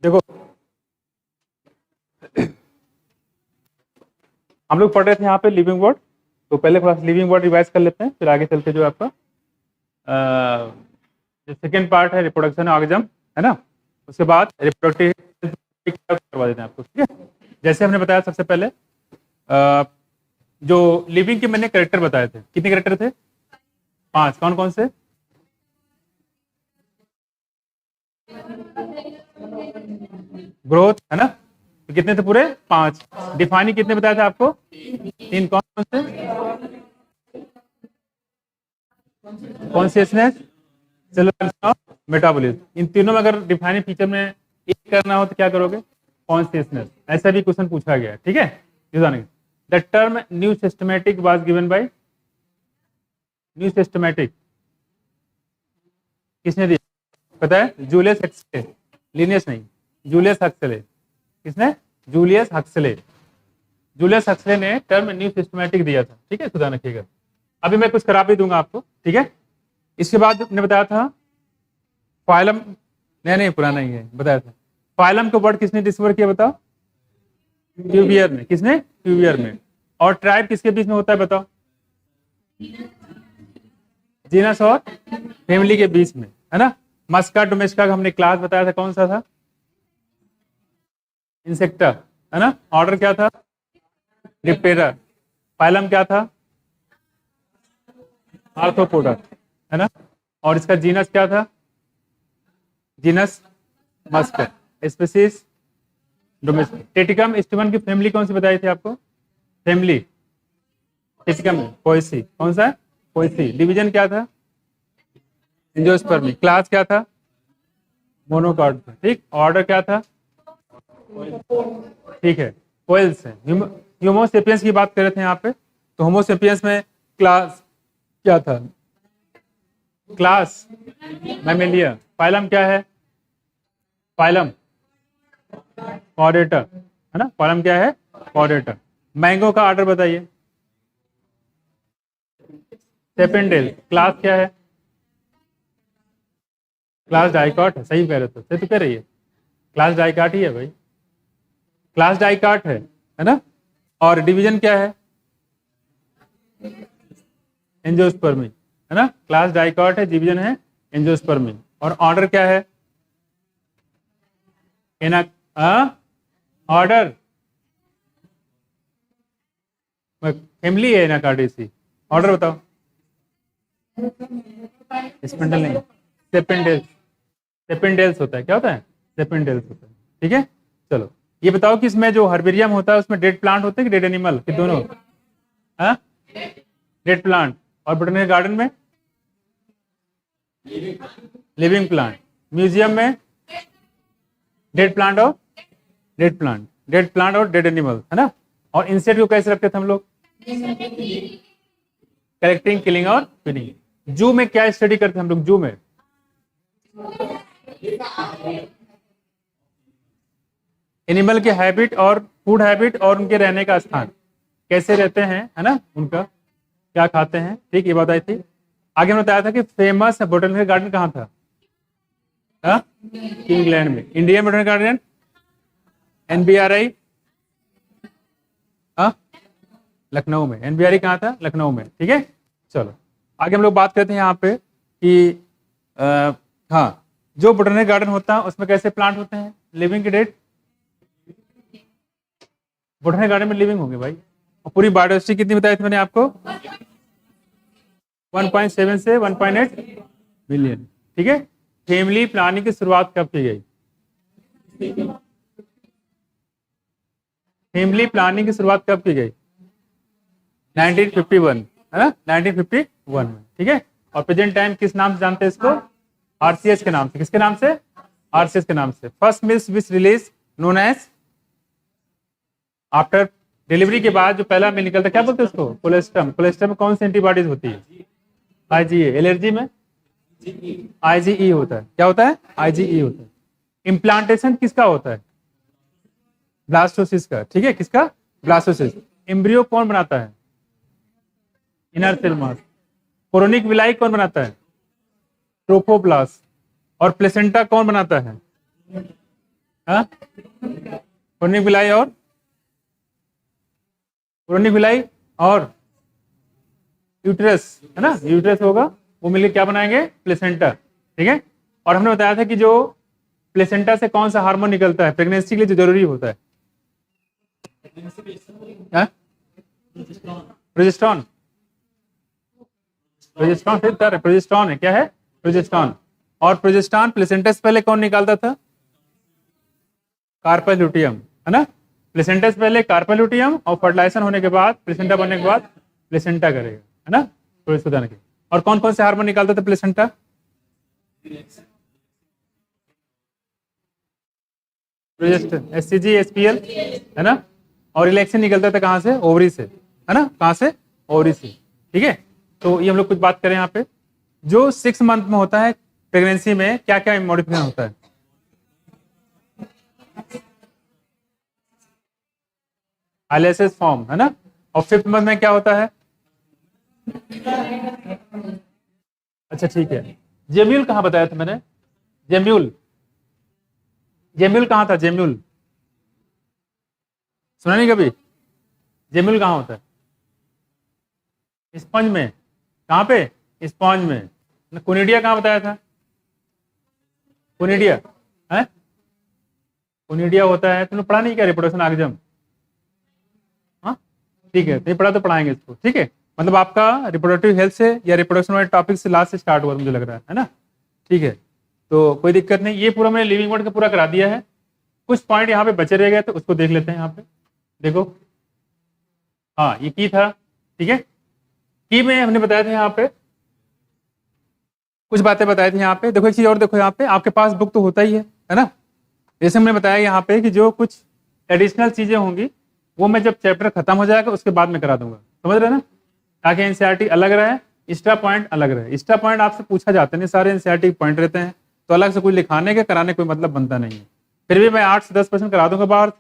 देखो हम लोग पढ़ रहे थे यहाँ पे लिविंग वर्ड, तो पहले क्लास लिविंग वर्ड रिवाइज कर लेते हैं, फिर आगे चलते जो आपका जो सेकेंड पार्ट है रिप्रोडक्शन ऑर्गेनिज्म, है ना, उसके बाद रिप्रोडक्टिव करवा देते हैं आपको, ठीक है। जैसे हमने बताया सबसे पहले जो लिविंग के मैंने कैरेक्टर बताए थे, कितने कैरेक्टर थे? 5। कौन कौन से? ग्रोथ, है ना, तो कितने थे पूरे? 5। डिफाइनिंग कितने बताया था आपको? 3। कौन कौन से? Consciousness, cellular, metabolism. इन तीनों में अगर डिफाइनिंग फीचर में एक करना हो तो क्या करोगे? कॉन्शियसनेस। ऐसा भी क्वेश्चन पूछा गया है, ठीक है। The term new systematic was given by, new systematic किसने दिया पता है? जूलियस हक्सले, लिनियस नहीं, जूलियस हक्सले। किसने? Julius Huxley. जूलियस हक्सले ने टर्म न्यू सिस्टमैटिक दिया था, ठीक है, सुधार रखिएगा। अभी मैं कुछ करा भी दूंगा आपको, ठीक है। इसके बाद मैंने बताया था फाइलम, नहीं पुराना ही है, बताया था फाइलम का वर्ड किसने डिस्कवर किया बताओ? क्यूवियर ने। किसने? क्यूवियर में। और ट्राइब किसके बीच में होता है बताओ? जीनस और फैमिली के बीच में, है ना। मस्का डोमेस्टिका का हमने क्लास बताया था, कौन सा था? इंसेक्टा, है ना। ऑर्डर क्या था? डिप्टेरा। फाइलम क्या था? आर्थ्रोपोडा, है ना। और इसका जीनस क्या था? Genus musca. Species domestic. टेटिकम स्टीवन की फैमिली कौन सी बताई थी आपको? फैमिली टेटिकम में पोएसी। कौन सा? पोएसी। डिवीजन क्या था? एंजियोस्पर्मी। क्लास क्या था? मोनोकॉट था, ठीक। ऑर्डर क्या था? ठीक है, कोएल्स है। ह्यूमोसेपियंस की बात कर रहे थे यहाँ पे, तो होमोसेपियंस में क्लास क्या था? Class Mammalia. फाइलम क्या है? फाइलम कॉर्डेटा, है ना। फाइलम क्या है? कॉर्डेटा। मैंगो का ऑर्डर बताइए। सेपेंडेल। क्लास क्या है? क्लास डाइकॉट है, सही कह रहे हो, सही तो कह रही है, क्लास डाइकॉट ही है भाई, क्लास डाइकॉट है ना। और डिवीजन क्या है? एंजियोस्पर्मी, है ना। क्लास डाइकॉट है, डिवीजन है एंजियोस्पर्मी। और ऑर्डर क्या है? एना ऑर्डर फैमिली है एनाकार्डिसी। ऑर्डर बताओ। स्पिंडल नहीं, सेपेंडेल्स। सेपेंडेल्स होता है, क्या होता है? सेपेंडेल्स होता है, ठीक है। चलो ये बताओ कि इसमें जो हर्बेरियम होता है उसमें डेड प्लांट होते हैं कि डेड एनिमल, कि दोनों? हाँ, डेड प्लांट। और बोटेनिकल गार्डन में लिविंग प्लांट। म्यूजियम में डेड प्लांट और डेड प्लांट, डेड प्लांट और डेड एनिमल, है ना। और इंसेक्ट को कैसे रखते थे हम लोग? कलेक्टिंग, किलिंग और फीडिंग। जू में क्या स्टडी करते हम लोग? जू में एनिमल के हैबिट और फूड हैबिट और उनके रहने का स्थान, कैसे रहते हैं, है ना, उनका क्या खाते हैं, ठीक, ये बात आई थी। आगे हमने बताया था कि फेमस बोटेनिकल गार्डन कहाँ था? इंग्लैंड में। Indian botanical garden NBRI Lucknow में। एनबीआरआई कहाँ था? लखनऊ में, ठीक है। चलो आगे हम लोग बात करते हैं यहाँ पे कि हाँ, जो बोटेनिकल गार्डन होता है उसमें कैसे प्लांट होते हैं? लिविंग के डेड? बोटेनिकल गार्डन में लिविंग होंगे भाई। और पूरी बायोडाइवर्सिटी कितनी बताई थी मैंने आपको? 1.7 से 1.8 मिलियन, ठीक है। फैमिली प्लानिंग की शुरुआत कब की गई? फैमिली प्लानिंग की शुरुआत कब की गई? 1951, है ना, 1951 में, ठीक है। और प्रेजेंट टाइम किस नाम से जानते हैं इसको? आरसीएस के नाम से। किसके नाम से? आरसीएस के नाम से। First milk which release known as, after delivery के बाद जो पहला मिल्क निकलता है क्या बोलते हैं उसको? कोलेस्ट्रम। कोलेस्ट्रम में कौन सी एंटीबॉडीज होती है? आईजीए। एलर्जी में आईजीई होता है। क्या होता है? आईजीई होता है। इम्प्लांटेशन किसका होता है? ब्लास्टोसिस का, ठीक है। किसका? ब्लास्टोसिस। एम्ब्रियो कौन बनाता है? Inner cell mass. Chorionic villi कौन बनाता है? ट्रोफोब्लास्ट। और प्लेसेंटा कौन बनाता है? हाँ, पुरनिक विलाई और पुरनिक विलाई और यूट्रस, है ना, यूट्रस होगा, वो मिलकर क्या बनाएंगे, प्लेसेंटा। ठीक है, और हमने बताया था कि जो प्लेसेंटा से कौन सा हार्मोन निकलता है प्रेगनेंसी के लिए जो जरूरी होता है, प्रोजेस्टेरॉन। प्रोजेस्टेरॉन फिर प्रोजेस्टेरॉन है, क्या है, प्रोजेस्टेरॉन। और प्रोजेस्टेरॉन प्लेसेंटा से पहले कौन निकालता था, कार्पस ल्यूटियम, है ना। प्लेसेंटा से पहले कार्पस ल्यूटियम, और फर्टिलाइजेशन होने के बाद, प्लेसेंटा बनने के बाद प्लेसेंटा करेगा, है ना, प्रोजेस्टेरॉन के। और कौन कौन से हार्मोन निकालता था प्लेसेंटा, प्रोजेस्टेरॉन, एससीजी, एसपीएल, है ना। और इलेक्शन निकलता था कहां से, ओवरी से, है ना, कहां से, ओवरी से। ठीक है, तो ये हम लोग कुछ बात करें यहाँ पे, जो 6 मंथ में होता है प्रेगनेंसी में क्या क्या मॉडिफिकेशन होता है, आईलेसेस फॉर्म, है ना। और 5th मंथ में क्या होता है, अच्छा ठीक है, जेम्यूल कहाँ बताया था मैंने, जेम्यूल, जेम्यूल कहाँ था, जेम्यूल सुना नहीं कभी, जेम्यूल कहाँ होता है, स्पंज में, कहाँ पे, स्पंज में। कोनिडिया कहाँ बताया था, कोनिडिया है, कोनिडिया होता है, तुमने पढ़ा नहीं क्या, रिप्रोडक्शन ऑर्गेनिज्म, हाँ ठीक है, नहीं पढ़ा तो पढ़ाएंगे इसको, ठीक है। मतलब आपका रिप्रोडक्टिव हेल्थ से या रिप्रोडक्शन वाले टॉपिक से लास्ट से स्टार्ट हुआ मुझे लग रहा है ना, ठीक है, तो कोई दिक्कत नहीं। ये पूरा मैंने लिविंग वर्ड का पूरा करा दिया है, कुछ पॉइंट यहाँ पे बचे रह गए तो उसको देख लेते हैं। यहाँ पे देखो, हाँ ये की था, ठीक है, की में हमने बताया था, यहाँ पे कुछ बातें बताई थी। यहाँ पे देखो एक चीज और, देखो यहाँ पे आपके पास बुक तो होता ही है ना। जैसे हमने बताया यहाँ पे कि जो कुछ एडिशनल चीजें होंगी वो मैं जब चैप्टर खत्म हो जाएगा उसके बाद में करा दूंगा, समझ रहे हैं ना, ताकि एनसीईआरटी अलग रहे, एक्स्ट्रा पॉइंट अलग रहे। एक्स्ट्रा पॉइंट आपसे पूछा जाता नहीं, सारे एनसीईआरटी पॉइंट रहते हैं, तो अलग से कुछ लिखाने के कराने कोई मतलब बनता नहीं है। फिर भी मैं 8 से 10% करा दूंगा बाहर,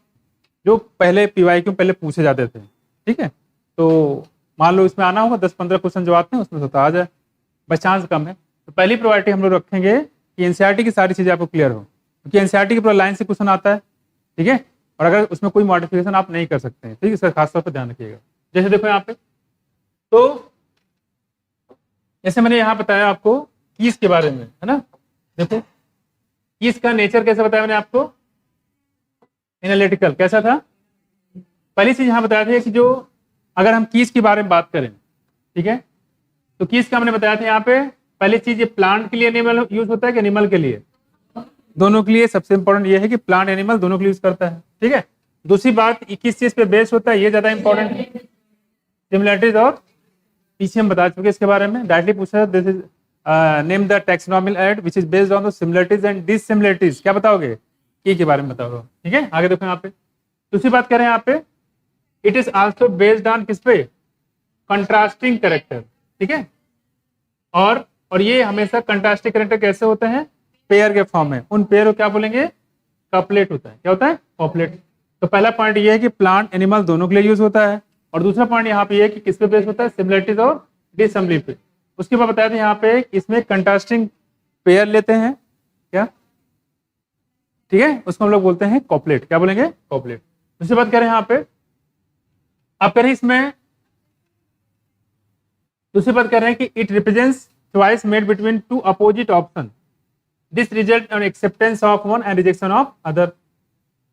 जो पहले पीवाईक्यू पहले पूछे जाते थे, ठीक है। तो मान लो इसमें आना होगा 10-15 क्वेश्चन जो आते हैं उसमें से तो आ जाए, बस चांस कम है। तो पहली प्रायोरिटी हम लोग रखेंगे कि एनसीईआरटी की सारी चीजें आपको क्लियर हो, क्योंकि एनसीईआरटी के पूरा लाइन से क्वेश्चन आता है, ठीक है। और अगर उसमें कोई मॉडिफिकेशन आप नहीं कर सकते हैं, ठीक है सर, खासतौर पर ध्यान रखिएगा। जैसे देखो यहाँ पे, तो जैसे मैंने यहाँ बताया आपको कीज के बारे में, है ना। देखो कीज का नेचर कैसे बताया मैंने आपको, एनालिटिकल कैसा था। पहली चीज यहाँ बताया था कि जो अगर हम कीज के बारे में बात करें, ठीक है, तो कीज का हमने बताया था यहाँ पे, पहली चीज ये प्लांट के लिए एनिमल यूज होता है कि एनिमल के लिए, दोनों के लिए। सबसे इंपॉर्टेंट ये है कि प्लांट एनिमल दोनों के लिए यूज करता है, ठीक है। दूसरी बात किस चीज पे बेस्ड होता है, ये ज्यादा इंपॉर्टेंट है, सिमिलरिटीज। और पीछे हम बता चुके इसके बारे में, डायरेक्टली पूछा, this is name the taxonomical aid which is based on the similarities and dissimilarities. क्या बताओगे, की के बारे में बताओ, ठीक है। आगे देखो यहाँ पे दूसरी बात करें, यहाँ पे it is also based on किस पे, कंट्रास्टिंग कैरेक्टर, ठीक है। और ये हमेशा कंट्रास्टिंग कैरेक्टर कैसे होते हैं, पेयर के फॉर्म में। उन पेयर को क्या बोलेंगे, कपलेट होता है। क्या होता है, कपलेट। तो पहला पॉइंट ये है कि प्लांट एनिमल दोनों के लिए यूज होता है, और दूसरा पॉइंट यहाँ पे ये है कि किस पे बेस्ड होता है, सिमिलरिटीज और डिससिमिलरिटी पे। उसके बाद बताया था यहाँ पे इसमें कंट्रास्टिंग पेयर लेते हैं, क्या, ठीक है, उसको हम लोग बोलते हैं कॉपलेट। क्या बोलेंगे, कॉपलेट। दूसरी बात करें यहाँ पे, आप कह रहे हैं इसमें, दूसरी बात कर रहे हैं कि it represents choice made between two opposite option, this result on acceptance of one and rejection of other.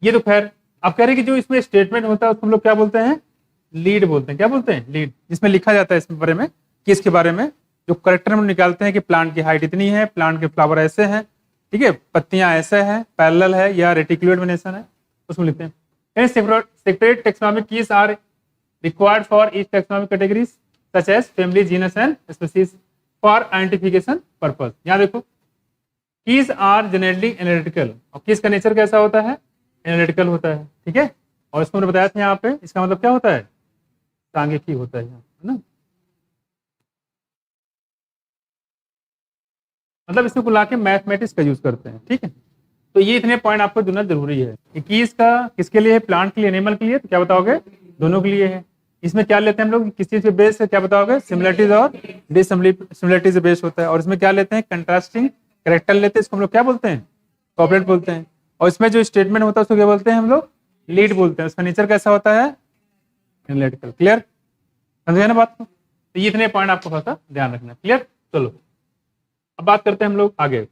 ये तो खैर आप कह रहे हैं कि जो इसमें स्टेटमेंट होता है उसको हम लोग क्या बोलते हैं, लीड बोलते हैं। क्या बोलते हैं, लीड, जिसमें लिखा जाता है इसके बारे में, कि इसके बारे में जो करेक्टर हम निकालते हैं कि प्लांट की हाइट इतनी है, प्लांट के फ्लावर ऐसे हैं, ठीक है, पत्तियां ऐसे हैं, पैरेलल है या रेटिकुलर वेनेशन है, उसमें लिखते हैं। Separate taxonomic keys are required for each taxonomic categories such as family, genus and species for identification purpose. यहाँ देखो, कीज आर जनरली एनालिटिकल, और कीज का नेचर कैसा होता है, एनालिटिकल होता है, ठीक है। और इसको मैंने बताया था यहाँ पे, इसका मतलब क्या होता है, सांख्यिकी होता है, है ना। मतलब इसमें बुला के मैथमेटिक्स का यूज करते हैं, ठीक है। तो ये इतने पॉइंट आपको देना जरूरी है कि कीज का किसके लिए है, प्लांट के लिए, एनिमल के लिए, तो क्या बताओगे, दोनों के लिए है। इसमें क्या लेते हैं हम लोग, किस चीज पे बेस है, क्या बताओगे, सिमिलरिटीज और डिससिमिलरिटीज से बेस होता है। और इसमें क्या लेते हैं, कंट्रास्टिंग कैरेक्टर लेते हैं, इसको हम लोग क्या बोलते हैं, कॉपलेट बोलते हैं। और इसमें जो स्टेटमेंट होता है उसको क्या बोलते हैं हम लोग? लीड बोलते हैं। उसका नेचर कैसा होता है? एनालिटिकल। क्लियर? समझ गए ना बात को? तो ये इतने पॉइंट आपको थोड़ा सा ध्यान रखना है। क्लियर? चलो अब बात करते हैं हम लोग आगे।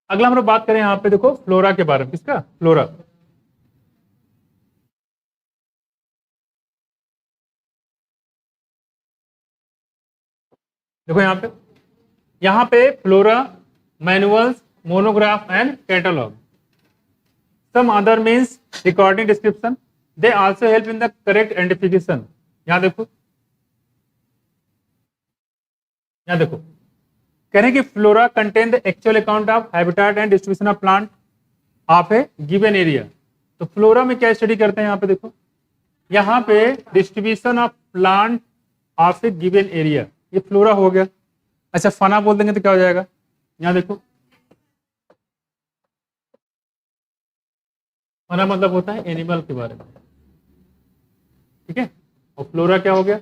अगला हम लोग बात करें यहाँ पे, देखो फ्लोरा के बारे में। किसका? फ्लोरा। देखो यहाँ पे flora, manuals, monograph and catalogue, some other means recording description, they also help in the correct identification. यहाँ देखो, यहाँ देखो कह रहे हैं कि flora contain the actual account of habitat and distribution of plant of a given area. तो flora में क्या स्टडी करते हैं? यहाँ पे देखो, यहाँ पे distribution of plant of a given area, ये फ्लोरा हो गया। अच्छा फना बोल देंगे तो क्या हो जाएगा? यहाँ देखो, फना मतलब होता है एनिमल के बारे में, ठीक है। और फ्लोरा क्या हो गया?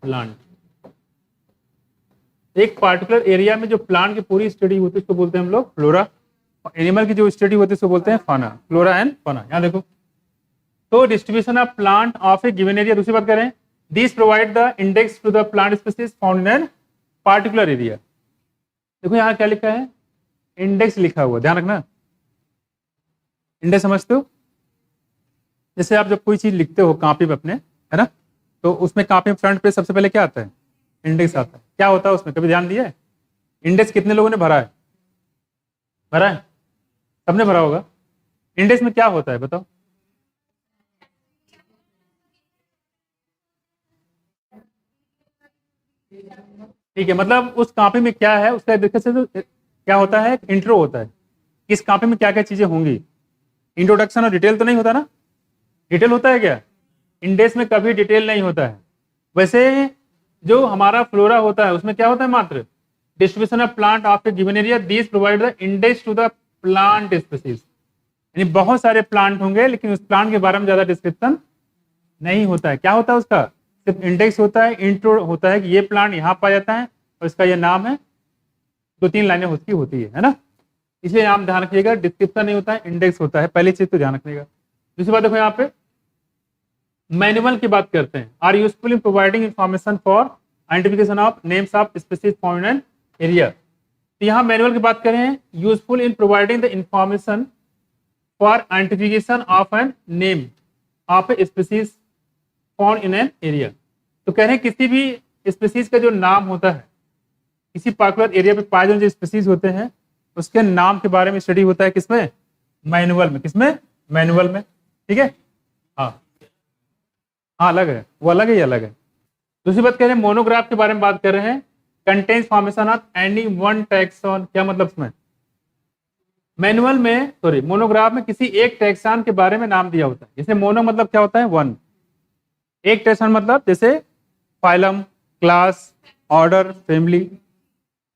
प्लांट। एक पार्टिकुलर एरिया में जो प्लांट की पूरी स्टडी होती है उसको बोलते हैं हम लोग फ्लोरा, और एनिमल की जो स्टडी होती है उसको बोलते हैं फाना। फ्लोरा एंड फाना। यहाँ देखो, तो distribution of plant of a given area, दूसरी बात करें, this provide the index to the plant species found in an particular area. देखो यहाँ क्या लिखा है? इंडेक्स लिखा हुआ, ध्यान रखना। इंडेक्स समझते हो? जैसे आप जब कोई चीज लिखते हो कॉपी पे अपने, है ना, तो उसमें कॉपी में फ्रंट पे सबसे पहले क्या आता है? इंडेक्स आता है। क्या होता है उसमें, कभी ध्यान दिया है? इंडेक्स कितने लोगों ने भरा है? भरा है? सबने भरा होगा। इंडेक्स में क्या होता है बताओ? ठीक है, मतलब उस कॉपी में क्या है उसका देखने से तो क्या होता है? इंट्रो होता है। इस कॉपी में क्या क्या चीजें होंगी, इंट्रोडक्शन और डिटेल तो नहीं होता ना? डिटेल होता है क्या? इंडेक्स में कभी डिटेल नहीं होता है। वैसे जो हमारा फ्लोरा होता है उसमें क्या होता है? मात्र distribution of plant of a given area, this provide the index to the plant species. यानी बहुत सारे प्लांट होंगे लेकिन उस प्लांट के बारे में ज्यादा डिस्क्रिप्शन नहीं होता है। क्या होता है उसका? सिर्फ इंडेक्स होता है, इंट्रो होता है कि ये प्लांट यहाँ पाया जाता है और इसका ये नाम है, दो तीन लाइनें उसकी होती है ना। इसलिए आप ध्यान रखिएगा, डिस्क्रिप्शन नहीं होता है, इंडेक्स होता है। पहली चीज तो ध्यान रखिएगा। दूसरी बात देखो, यहाँ पे मैनुअल की बात करते हैं, are useful in providing information for identification of names of species found in area. तो यहाँ मैनुअल की बात करें, useful in providing the information for identification of an name of a species found in an area. तो कह रहे हैं किसी भी स्पीसीज का जो नाम होता है, किसी पार्टिकुलर एरिया पे पाए जाने जो स्पीसीज होते हैं उसके नाम के बारे में स्टडी होता है किसमें? मैनुअल में। किसमें? मैनुअल में। ठीक है, हाँ हाँ अलग है, वो अलग है, ये अलग है। दूसरी बात कह रहे हैं मोनोग्राफ के बारे में बात कर रहे हैं, contains formation of any one taxon. क्या मतलब इसमें? मैनुअल में, सॉरी मोनोग्राफ में किसी एक टैक्सॉन के बारे में नाम दिया होता है। जैसे मोनो मतलब क्या होता है? वन। एक टैक्सॉन मतलब जैसे फाइलम, क्लास, ऑर्डर, फैमिली,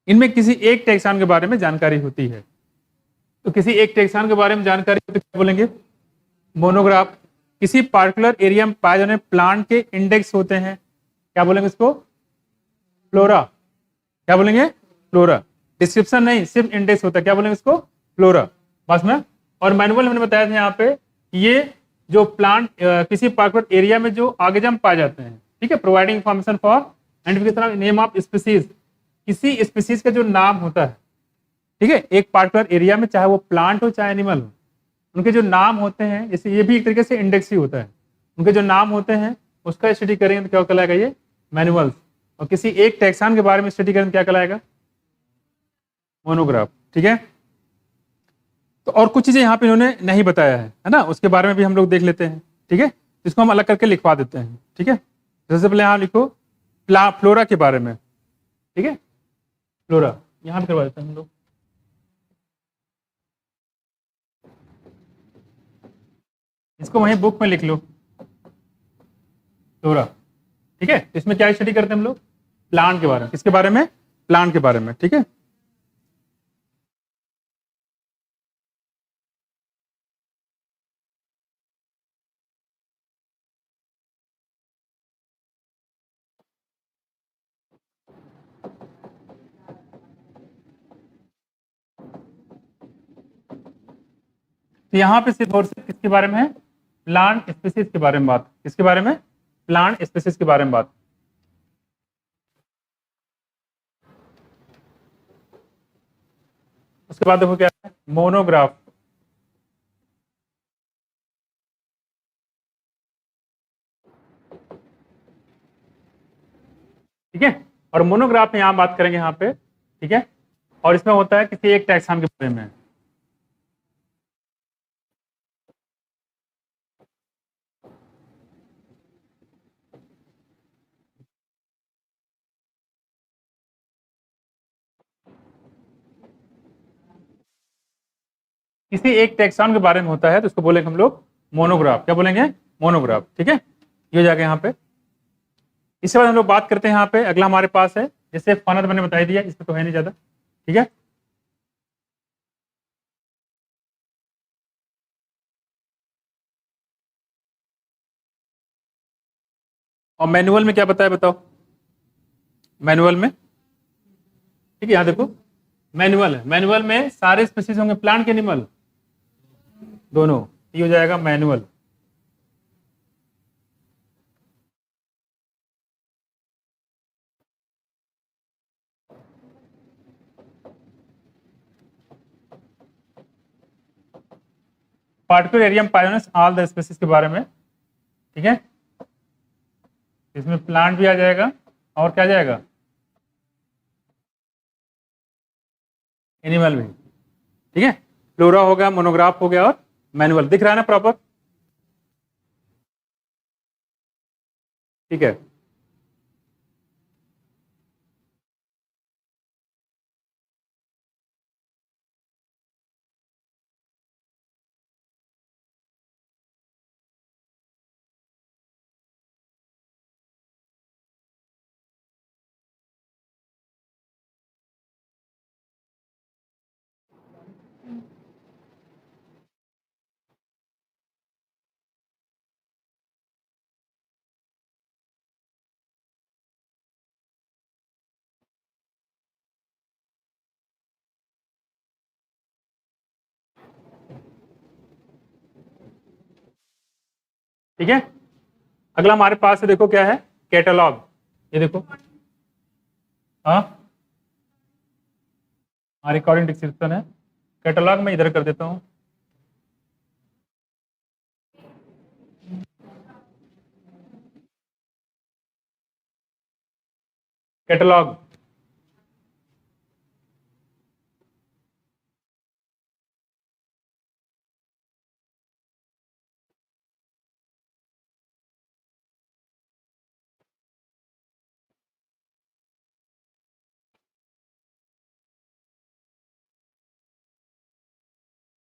इनमें किसी एक टैक्सॉन के बारे में जानकारी होती है। तो किसी एक टैक्सॉन के बारे में जानकारी तो क्या बोलेंगे? मोनोग्राफ। किसी पार्टिकुलर एरिया में पाए जाने प्लांट के इंडेक्स होते हैं, क्या बोलेंगे इसको? फ्लोरा। क्या बोलेंगे? फ्लोरा। डिस्क्रिप्शन नहीं, सिर्फ इंडेक्स होता है, क्या बोलेंगे इसको? फ्लोरा। बस में। और मैनुअल हमने बताया था यहाँ पे, ये जो प्लांट किसी पार्टिकुलर एरिया में जो आर्गेनिज्म पाए जाते हैं, ठीक है, providing information for identification of name of species, किसी स्पीसीज का जो नाम होता है, ठीक है, एक पार्टिकुलर एरिया में, चाहे वो प्लांट हो चाहे एनिमल हो, उनके जो नाम होते हैं, जैसे ये भी एक तरीके से इंडेक्स ही होता है, उनके जो नाम होते हैं उसका स्टडी करेंगे तो क्या कहलाएगा? ये मैनुअल्स। और किसी एक टैक्सॉन के बारे में स्टडी करेंगे तो क्या कहलाएगा? मोनोग्राफ। ठीक है, तो और कुछ चीजें यहाँ पे इन्होंने नहीं बताया है ना, उसके बारे में भी हम लोग देख लेते हैं। ठीक है, इसको हम अलग करके लिखवा देते हैं। ठीक है, सबसे पहले यहाँ लिखो फ्लोरा के बारे में। ठीक है, फ्लोरा यहाँ पे करवा देते हैं हम लोग। इसको वहीं बुक में लिख लो, फ्लोरा। ठीक है, तो इसमें क्या स्टडी करते हैं हम लोग? प्लांट के बारे में। किसके बारे में? प्लांट के बारे में। ठीक है, तो यहाँ पे सिर्फ और सिर्फ किसके बारे में है, प्लांट स्पीसीज के बारे में बात, किसके बारे में, प्लांट स्पीसीज के बारे में बात। उसके बाद देखो क्या है, मोनोग्राफ। ठीक है, और मोनोग्राफ में यहाँ बात करेंगे यहाँ पे, ठीक है, और इसमें होता है किसी एक टैक्सॉन के बारे में। किसी एक टैक्सॉन के बारे में होता है तो उसको बोलेंगे हम लोग मोनोग्राफ। क्या बोलेंगे, मोनोग्राफ। ठीक है, ये हो जाएगा यहाँ पे। इसके बाद हम लोग बात करते हैं यहाँ पे, अगला हमारे पास है जैसे फाना, तो मैंने बता दिया, इसमें तो है नहीं ज्यादा। ठीक है, और मैनुअल में क्या बताया बताओ, मैनुअल में, ठीक है, यहाँ देखो मैनुअल है, मैनुअल में सारे स्पीसीज होंगे, प्लांट के एनिमल दोनों, ये हो जाएगा मैनुअल। पार्टिकुलर एरियम पायोनियर्स ऑल द स्पीसीज के बारे में। ठीक है, इसमें प्लांट भी आ जाएगा और क्या आ जाएगा, एनिमल भी। ठीक है, फ्लोरा हो गया, मोनोग्राफ हो गया और मैनुअल। दिख रहा है ना प्रॉपर। ठीक है, ठीक है, अगला हमारे पास है, देखो क्या है, कैटलॉग। ये देखो, हाँ, रिकॉर्डिंग डिस्क्रिप्शन है, कैटलॉग में इधर कर देता हूँ। कैटलॉग,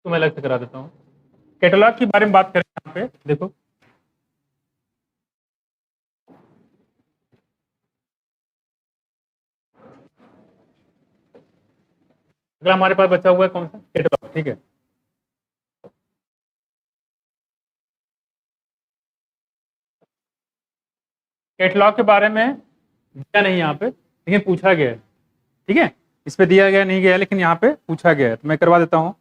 तो मैं अलग से करा देता हूँ। कैटलॉग के बारे में बात करें यहाँ पे, देखो अगला हमारे पास बचा हुआ है कौन सा, कैटलॉग। ठीक है, कैटलॉग के बारे में दिया नहीं यहाँ पे, लेकिन पूछा गया है। ठीक है, इस पे दिया गया नहीं गया, लेकिन यहाँ पे पूछा गया है, तो मैं करवा देता हूँ।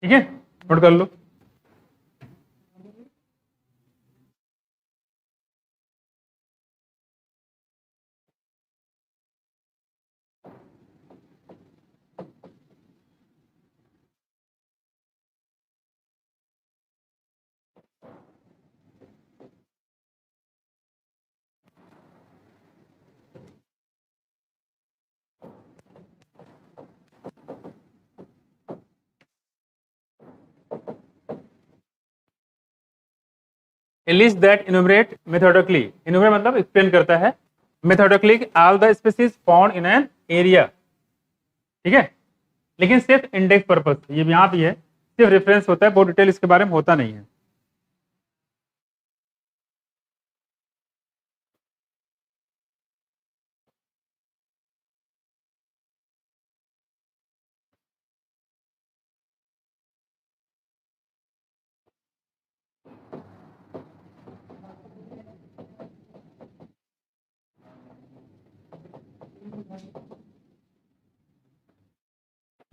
ठीक है, नोट कर लो। A list that enumerate methodically, enumerate मतलब एक्सप्लेन करता है, methodically all the species found in an area। ठीक है, लेकिन सिर्फ इंडेक्स पर्पस, ये यहाँ भी है, सिर्फ रेफरेंस होता है, बहुत डिटेल इसके बारे में होता नहीं है।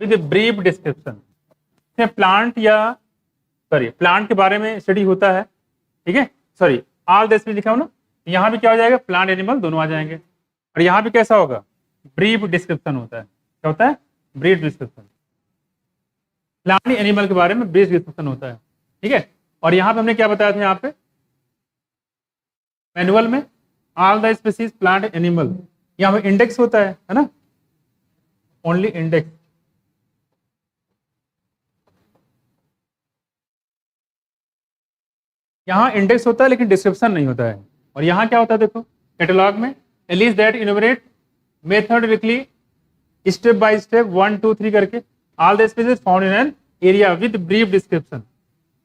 With brief description. इसमें प्लांट प्लांट के बारे में स्टडी होता है, ठीक है। सॉरी, ऑल दिस में लिखा हो ना, यहाँ भी क्या हो जाएगा, प्लांट एनिमल दोनों आ जाएंगे। और यहाँ भी कैसा होगा, ब्रीफ डिस्क्रिप्शन होता है। क्या होता है, ब्रीफ डिस्क्रिप्शन। प्लांट एनिमल के बारे में ब्रीफ डिस्क्रिप्शन होता है, ठीक है। और यहाँ पे हमने क्या बताया था, यहाँ पे मैनुअल में all the species plant animal, यहाँ पे इंडेक्स होता है ना, ओनली इंडेक्स। यहाँ इंडेक्स होता है लेकिन डिस्क्रिप्शन नहीं होता है। और यहाँ क्या होता है, देखो कैटलॉग में लिस्ट दैट इनोवरेट मेथोडिकली स्टेप बाय स्टेप 1 2 3 करके all the species found in an area with brief description.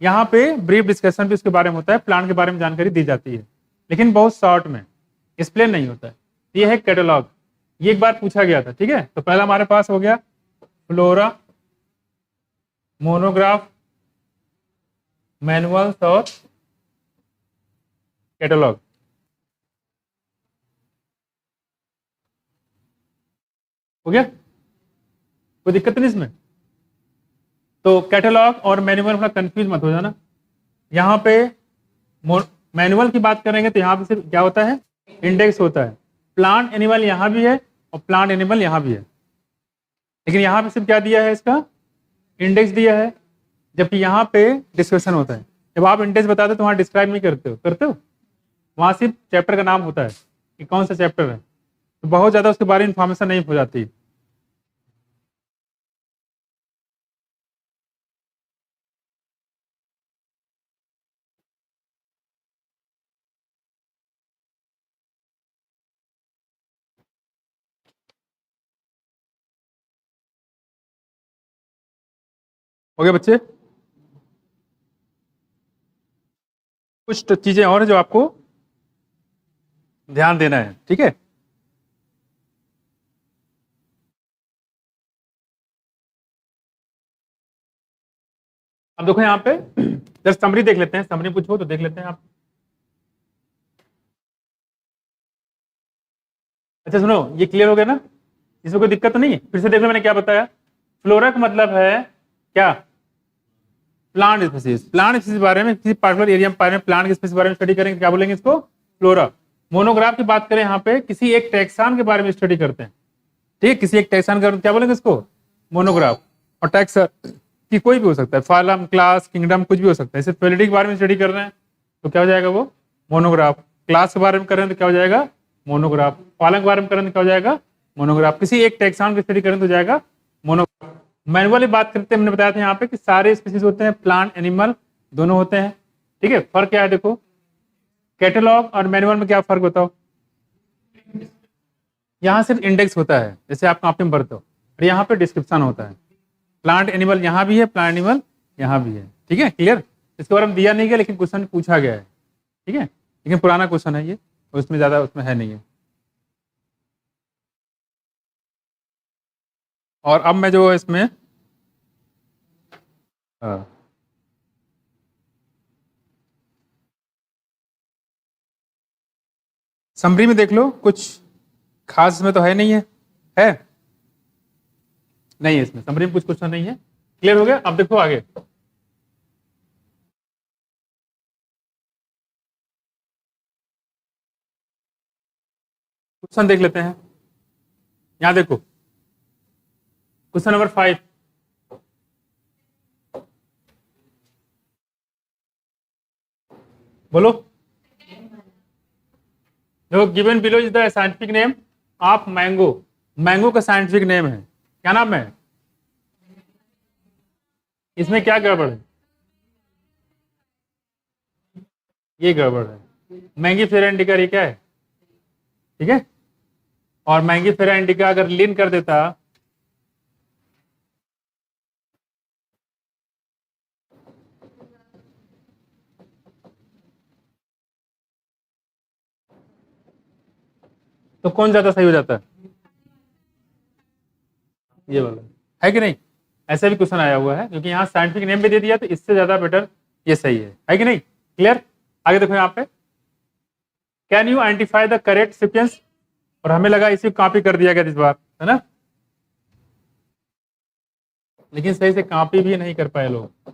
यहाँ पे ब्रीफ डिस्कशन भी उसके बारे में होता है, प्लांट के बारे में जानकारी दी जाती है, लेकिन बहुत शॉर्ट में, एक्सप्लेन नहीं होता है। ये है कैटलॉग, ये एक बार पूछा गया था, ठीक है। तो पहला हमारे पास हो गया फ्लोरा, मोनोग्राफ, मैनुअल्स और कैटलॉग। हो गया, कोई दिक्कत नहीं इसमें। तो कैटलॉग और मैनुअल थोड़ा कंफ्यूज मत हो जाना। यहाँ पे मैनुअल की बात करेंगे तो यहाँ पे सिर्फ क्या होता है, इंडेक्स होता है। प्लांट एनिमल यहाँ भी है और प्लांट एनिमल यहाँ भी है, लेकिन यहाँ पे सिर्फ क्या दिया है, इसका इंडेक्स दिया है, जबकि यहाँ पे डिस्कशन होता है। जब आप इंडेक्स बताते हो तो वहाँ डिस्क्राइब नहीं करते हो, वहाँ सिर्फ चैप्टर का नाम होता है कि कौन सा चैप्टर है, तो बहुत ज़्यादा उसके बारे में इंफॉर्मेशन नहीं हो जाती। हो गया बच्चे, कुछ तो चीजें और है जो आपको ध्यान देना है, ठीक है। अब देखो यहाँ पे जस्ट समरी देख लेते हैं, समरी पूछो तो देख लेते हैं आप। अच्छा सुनो, ये क्लियर हो गया ना, इसमें कोई दिक्कत तो नहीं है। फिर से देख लो मैंने क्या बताया, फ्लोरा का मतलब है क्या, प्लांट स्पीसीज। प्लांट स्पीसीज के बारे में, किसी पार्टिकुलर एरिया में प्लांट के स्पीसीज के बारे में स्टडी करेंगे, क्या बोलेंगे इसको, फ्लोरा। मोनोग्राफ की बात करें, यहाँ पे किसी एक टैक्सान के बारे में स्टडी करते हैं, ठीक है, किसी एक टैक्सान का क्या बोलेंगे इसको, मोनोग्राफ। और टैक्स की कोई भी हो सकता है, फालम, क्लास, किंगडम, कुछ भी हो सकता है। सिर्फ फैमिली के बारे में स्टडी कर रहे हैं तो क्या हो जाएगा वो, मोनोग्राफ। क्लास के बारे में कर रहे हैं तो क्या हो जाएगा, मोनोग्राफ। फालम के बारे में कर रहे हैं तो क्या हो जाएगा, मोनोग्राफ। किसी एक टैक्सान की स्टडी करें तो जाएगा मोनोग्राफ। मैनुअली बात करते हैं, हमने बताया था यहाँ पे कि सारे स्पीसीज होते हैं, प्लांट एनिमल दोनों होते हैं, ठीक है। फर्क क्या है देखो, कैटलॉग और मैनुअल में क्या फर्क बताओ। यहाँ सिर्फ इंडेक्स होता है, जैसे आप कॉपी में पढ़ते हो, और यहाँ पे डिस्क्रिप्शन होता है। प्लांट एनिमल यहाँ भी है, प्लांट एनिमल यहाँ भी है, ठीक है, क्लियर। इसके बारे में दिया नहीं गया लेकिन क्वेश्चन पूछा गया है, ठीक है, लेकिन पुराना क्वेश्चन है ये, उसमें ज्यादा उसमें है नहीं है। और अब मैं जो इसमें समरी में देख लो, कुछ खास इसमें तो है नहीं है नहीं है इसमें, समरी में कुछ क्वेश्चन नहीं है। क्लियर हो गया। अब देखो आगे, क्वेश्चन देख लेते हैं। यहां देखो क्वेश्चन नंबर 5, बोलो। देखो, given below is the scientific name of mango. Mango का साइंटिफिक नेम है, क्या नाम है, इसमें क्या गड़बड़ है, ये गड़बड़ है। मैंगी फेरा इंडिका ये क्या है, ठीक है। और मैंगी फेरा इंडिका अगर लीन कर देता तो कौन ज्यादा सही हो जाता है, ये वाला है कि नहीं। ऐसा भी क्वेश्चन आया हुआ है, क्योंकि यहाँ साइंटिफिक नेम भी दे दिया तो इससे ज्यादा बेटर ये सही है कि नहीं। क्लियर। आगे देखो यहाँ पे, can you identify the correct sequence, और हमें लगा इसी कॉपी कर दिया गया इस बार, है ना। लेकिन सही से कॉपी भी नहीं कर पाए लोग।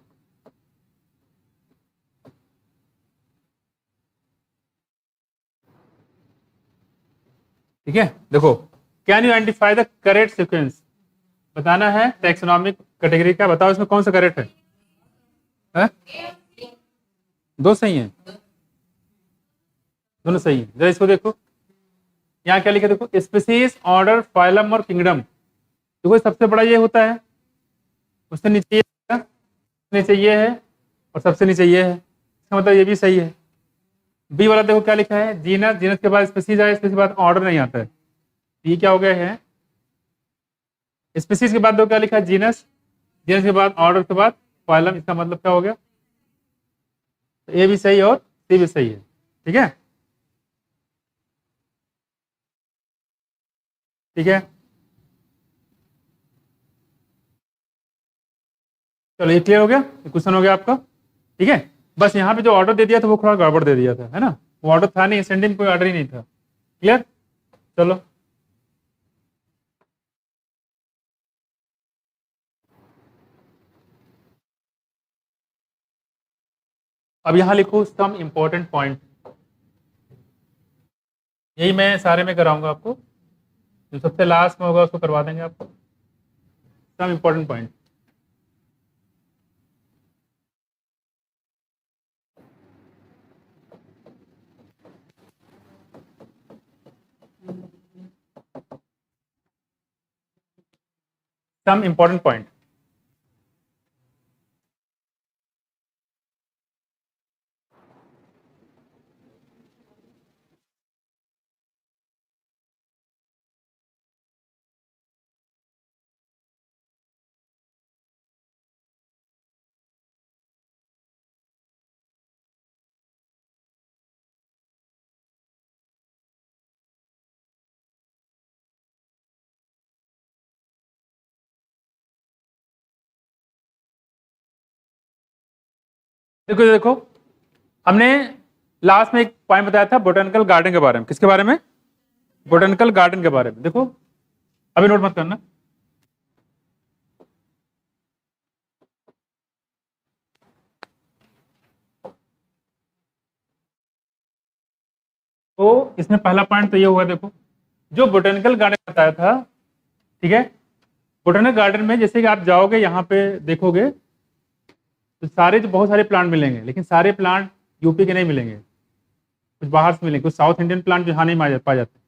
ठीक है, देखो, can you identify the correct sequence, बताना है टैक्सोनॉमिक कैटेगरी का, बताओ इसमें कौन सा करेक्ट है? दो सही हैं, दोनों सही है। जरा इसको देखो, यहाँ क्या लिखा देखो, स्पीसीज, ऑर्डर, फाइलम और किंगडम। देखो सबसे बड़ा ये होता है, उससे नीचे ये, नीचे ये है और सबसे नीचे ये है, इसका मतलब ये भी सही है। बी वाला देखो क्या लिखा है, जीनस, जीनस के बाद स्पीसीज आया, स्पीसीज के बाद ऑर्डर नहीं आता है, ये क्या हो गया है? स्पीसीज के बाद देखो क्या लिखा है, जीनस, जीनस के बाद ऑर्डर के बाद फाइलम, इसका मतलब क्या हो गया? ए भी सही और सी भी सही है। ठीक है, ठीक है, चलो ये क्लियर हो गया, ये क्वेश्चन हो गया आपका। ठीक है, बस यहाँ पे जो ऑर्डर दे दिया था वो थोड़ा गड़बड़ दे दिया था, है ना, वो ऑर्डर था नहीं, असेंडिंग कोई ऑर्डर ही नहीं था। क्लियर, चलो अब यहाँ लिखो सम इंपॉर्टेंट पॉइंट, यही मैं सारे में कराऊंगा आपको, जो सबसे लास्ट में होगा उसको करवा देंगे आपको। Some important point, some important point. देखो देखो, हमने लास्ट में एक पॉइंट बताया था बोटेनिकल गार्डन के बारे में, किसके बारे में? बोटेनिकल गार्डन के बारे में। देखो अभी नोट मत करना, तो इसमें पहला पॉइंट तो ये हुआ, देखो जो बोटेनिकल गार्डन बताया था, ठीक है, बोटेनिकल गार्डन में जैसे कि आप जाओगे यहाँ पे देखोगे तो सारे जो बहुत सारे प्लांट मिलेंगे, लेकिन सारे प्लांट यूपी के नहीं मिलेंगे, कुछ बाहर से मिलेंगे, कुछ साउथ इंडियन प्लांट जो यहाँ नहीं पाए जाते,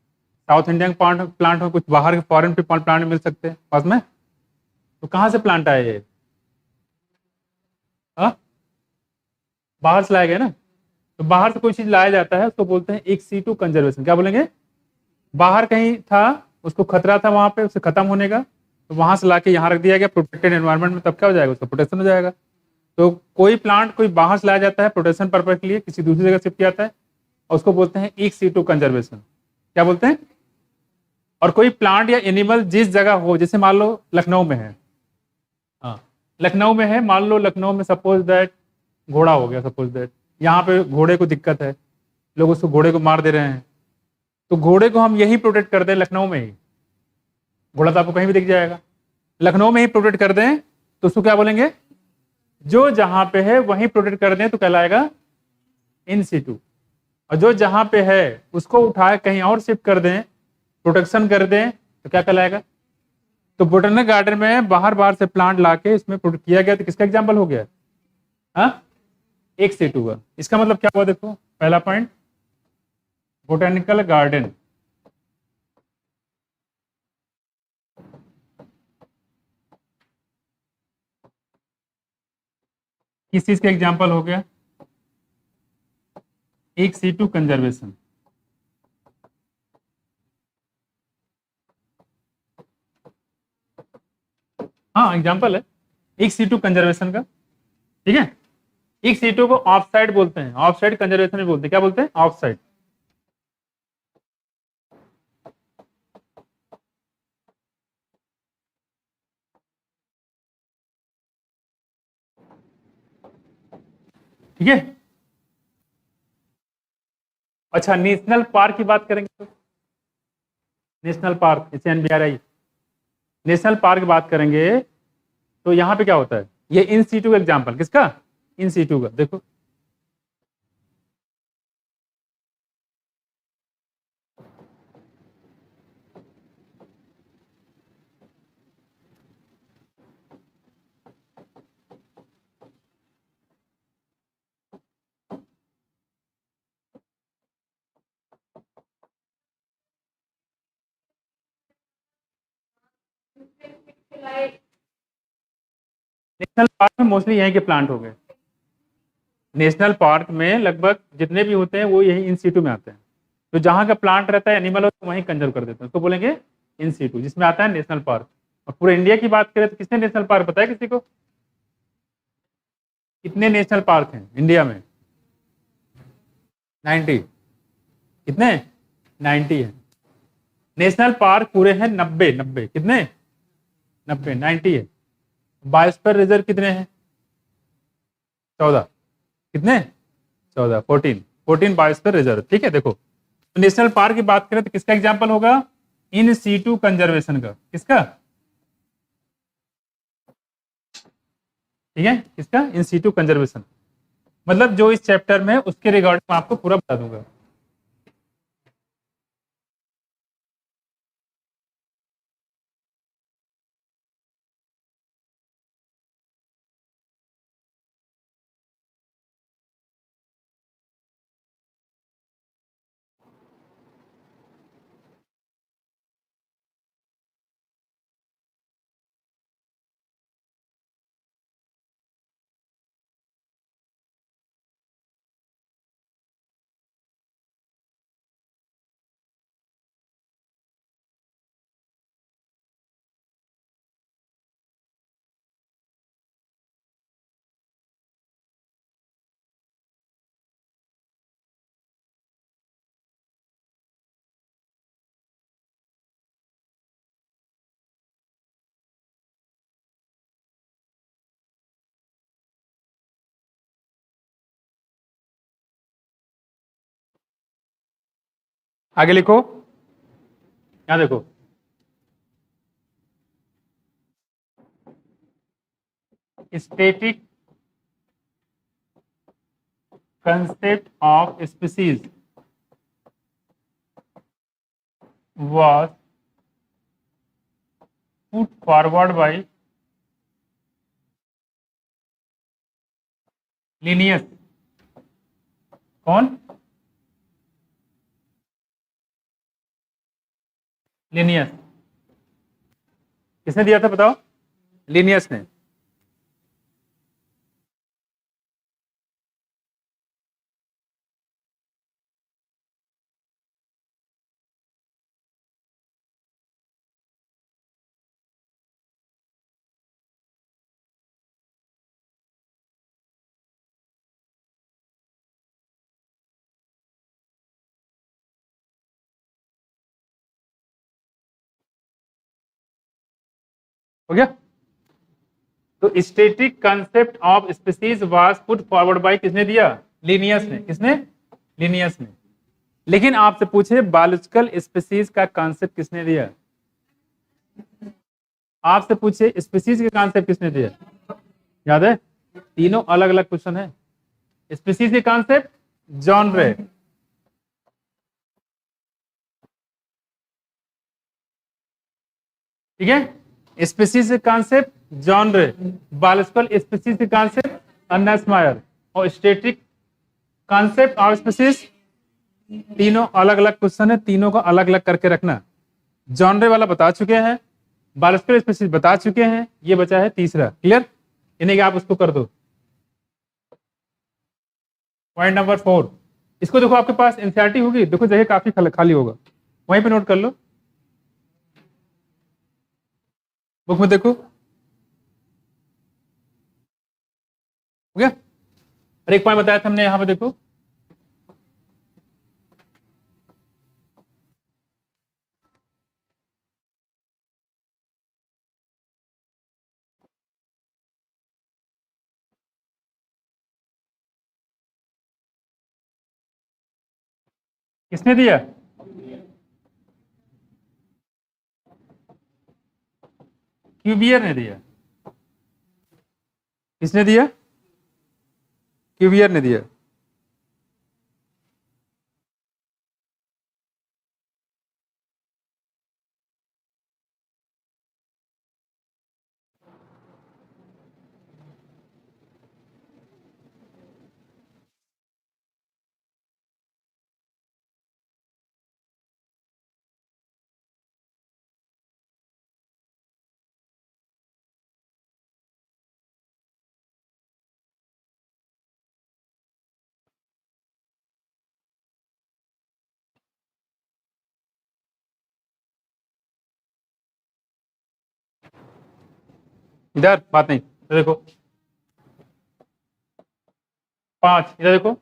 साउथ इंडियन प्लांट हो, कुछ बाहर के फॉरेन प्लांट मिल सकते हैं पास में। तो कहाँ से प्लांट आए ये? हाँ, बाहर से लाया गया ना, तो बाहर से कोई चीज लाया जाता है उसको बोलते हैं एक सीटू कंजर्वेशन, क्या बोलेंगे? बाहर कहीं था, उसको खतरा था वहां पे उससे खत्म होने का, तो वहां से लाके यहाँ रख दिया गया प्रोटेक्टेड एनवायरनमेंट में, तब क्या हो जाएगा? उसका प्रोटेक्शन हो जाएगा। तो कोई प्लांट कोई बाहर से लाया जाता है प्रोटेक्शन पर्पज के लिए, किसी दूसरी जगह शिफ्ट किया जाता है, और उसको बोलते हैं एक सीटू कंजर्वेशन, क्या बोलते हैं? और कोई प्लांट या एनिमल जिस जगह हो, जैसे मान लो लखनऊ में है, हाँ लखनऊ में है, मान लो लखनऊ में सपोज दैट घोड़ा हो गया, सपोज दैट यहाँ पे घोड़े को दिक्कत है, लोग उसको घोड़े को मार दे रहे हैं, तो घोड़े को हम यही प्रोटेक्ट कर दें लखनऊ में ही, घोड़ा तो आपको कहीं भी दिख जाएगा, लखनऊ में ही प्रोटेक्ट कर दें तो उसको क्या बोलेंगे? जो जहां पे है वहीं प्रोटेक्ट कर दें तो कहलाएगा इन सीटू, और जो जहां पे है उसको उठा कहीं और शिफ्ट कर दें, प्रोटेक्शन कर दें तो क्या कहलाएगा? तो बोटेनिकल गार्डन में बाहर बाहर से प्लांट लाके इसमें प्रोटेक्ट किया गया, तो किसका एग्जाम्पल हो गया? हाँ, एक सीटू का। इसका मतलब क्या हुआ? देखो पहला पॉइंट, बोटेनिकल गार्डन किस चीज का एग्जाम्पल हो गया? एक सीटू कंजर्वेशन। हाँ एग्जाम्पल है एक सीटू कंजर्वेशन का, ठीक है। एक सीटू को ऑफ साइड बोलते हैं, ऑफ साइड कंजर्वेशन भी बोलते हैं, क्या बोलते हैं? Of side. ठीक है, अच्छा नेशनल पार्क की बात करेंगे तो, नेशनल पार्क जैसे एनबीआरआई, नेशनल पार्क की बात करेंगे तो यहाँ पे क्या होता है, ये इन सीटू का एग्जाम्पल, किसका, इन सीटू का, देखो नेशनल पार्क में मोस्टली यहीं के प्लांट हो गए। नेशनल पार्क में लगभग जितने भी होते हैं वो यही इन सीटू में आते हैं। तो जहाँ का प्लांट रहता है एनिमल तो वहीं कंजर्व कर देते हैं, उसको बोलेंगे इन सीटू, जिसमें आता है नेशनल पार्क। और पूरे इंडिया की बात करें तो कितने नेशनल पार्क पता है किसी को, कितने नेशनल पार्क हैं इंडिया में, 90, कितने, 90 है। नेशनल पार्क पूरे हैं 90, 90 कितने, 90, 90 है। बायोस्फीयर रिजर्व कितने हैं, 14, कितने, 14, 14 बायोस्फीयर रिजर्व, ठीक है। देखो तो नेशनल पार्क की बात करें तो किसका एग्जाम्पल होगा, इन सीटू कंजर्वेशन का, किसका, ठीक है, किसका, इन सीटू कंजर्वेशन। मतलब जो इस चैप्टर में उसके रिगार्डिंग मैं आपको पूरा बता दूंगा। आगे लिखो, यहाँ देखो, static concept of species was put forward by Linnaeus। कौन, लिनियस। किसने दिया था बताओ, लिनियस ने। हो गया। तो static concept of species was put forward bye, किसने दिया, लिनियस ने। किसने, लिनियस ने। लेकिन आपसे पूछे बायोलॉजिकल स्पीसीज का कॉन्सेप्ट किसने दिया, आपसे पूछे स्पीसीज के कॉन्सेप्ट किसने दिया, याद है, तीनों अलग अलग क्वेश्चन है। स्पीसीज के कॉन्सेप्ट जॉनरे, ठीक है, स्पीसीज के कॉन्सेप्ट जॉनरे, बायोलॉजिकल स्पीसीज के कॉन्सेप्ट अर्नेस्ट मायर, और स्टैटिक कॉन्सेप्ट ऑफ स्पीसीज, तीनों अलग अलग क्वेश्चन है, तीनों को अलग अलग करके रखना। जॉनरे वाला बता चुके हैं, बायोलॉजिकल स्पीसीज बता चुके हैं, ये बचा है तीसरा। क्लियर, यानी कि आप उसको कर दो। पॉइंट नंबर 4, इसको देखो, आपके पास एनसीईआरटी होगी, देखो जगह काफी खाली होगा, वहीं पे नोट कर लो, बुक में देखो, हो गया। और एक पॉइंट बताया था हमने, यहां पे देखो, किसने दिया, क्यूबियर ने दिया। किसने दिया? क्यूवियर ने दिया। इधर बात नहीं, इधर देखो 5, इधर देखो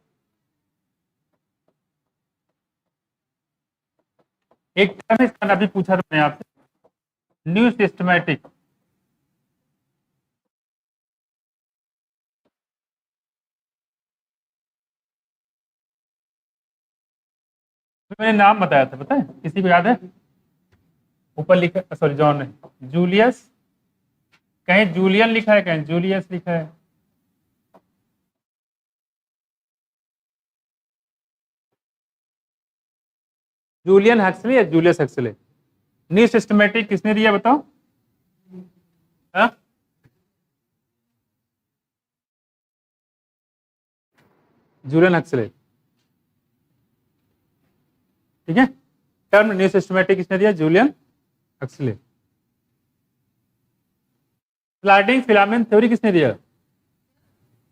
एक टर्म है, इसका अभी पूछा था मैंने आपसे, न्यू सिस्टमैटिक। मैंने नाम बताया था, पता है किसी को याद है? ऊपर लिखा, सॉरी जॉन नहीं, जूलियस, कहीं जूलियन लिखा है, कहीं जूलियस लिखा है। जूलियन हक्सले या जूलियस हक्सले? न्यू सिस्टमैटिक किसने दिया बताओ? हाँ? जूलियन हक्सले, ठीक है। टर्म न्यू सिस्टमैटिक किसने दिया? Julian Huxley. Sliding filament theory किसने दिया?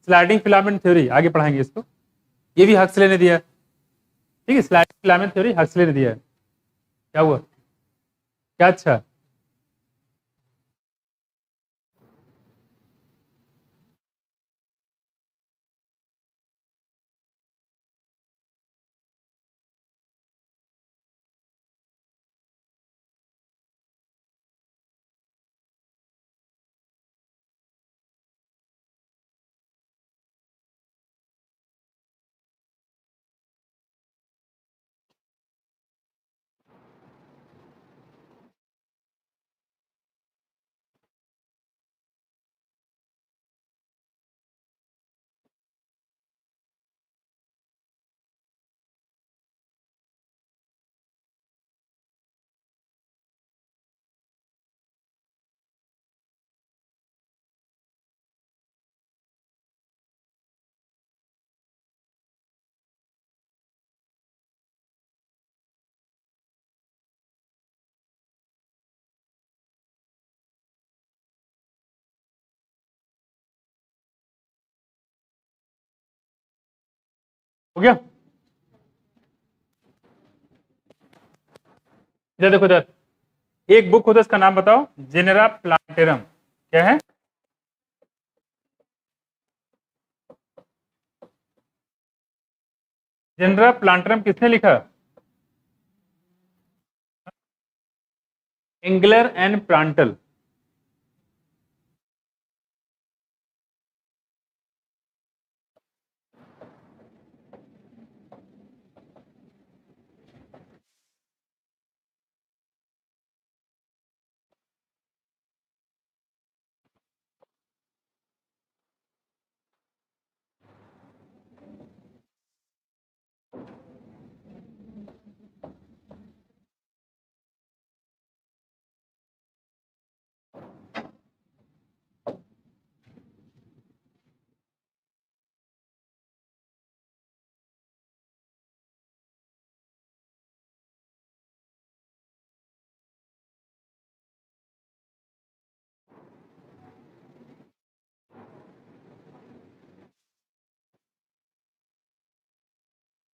स्लाइडिंग फिलामेंट थ्योरी आगे पढ़ाएंगे इसको, ये भी हक्सले ने दिया, ठीक है। स्लाइडिंग फिलामेंट थ्योरी हक्सले ने दिया है। क्या हुआ? क्या? अच्छा, हो गया। इधर देखो, इधर एक बुक होता है, इसका नाम बताओ, जेनेरा प्लांटेरम। क्या है? जेनेरा प्लांटेरम किसने लिखा? Engler and Prantl.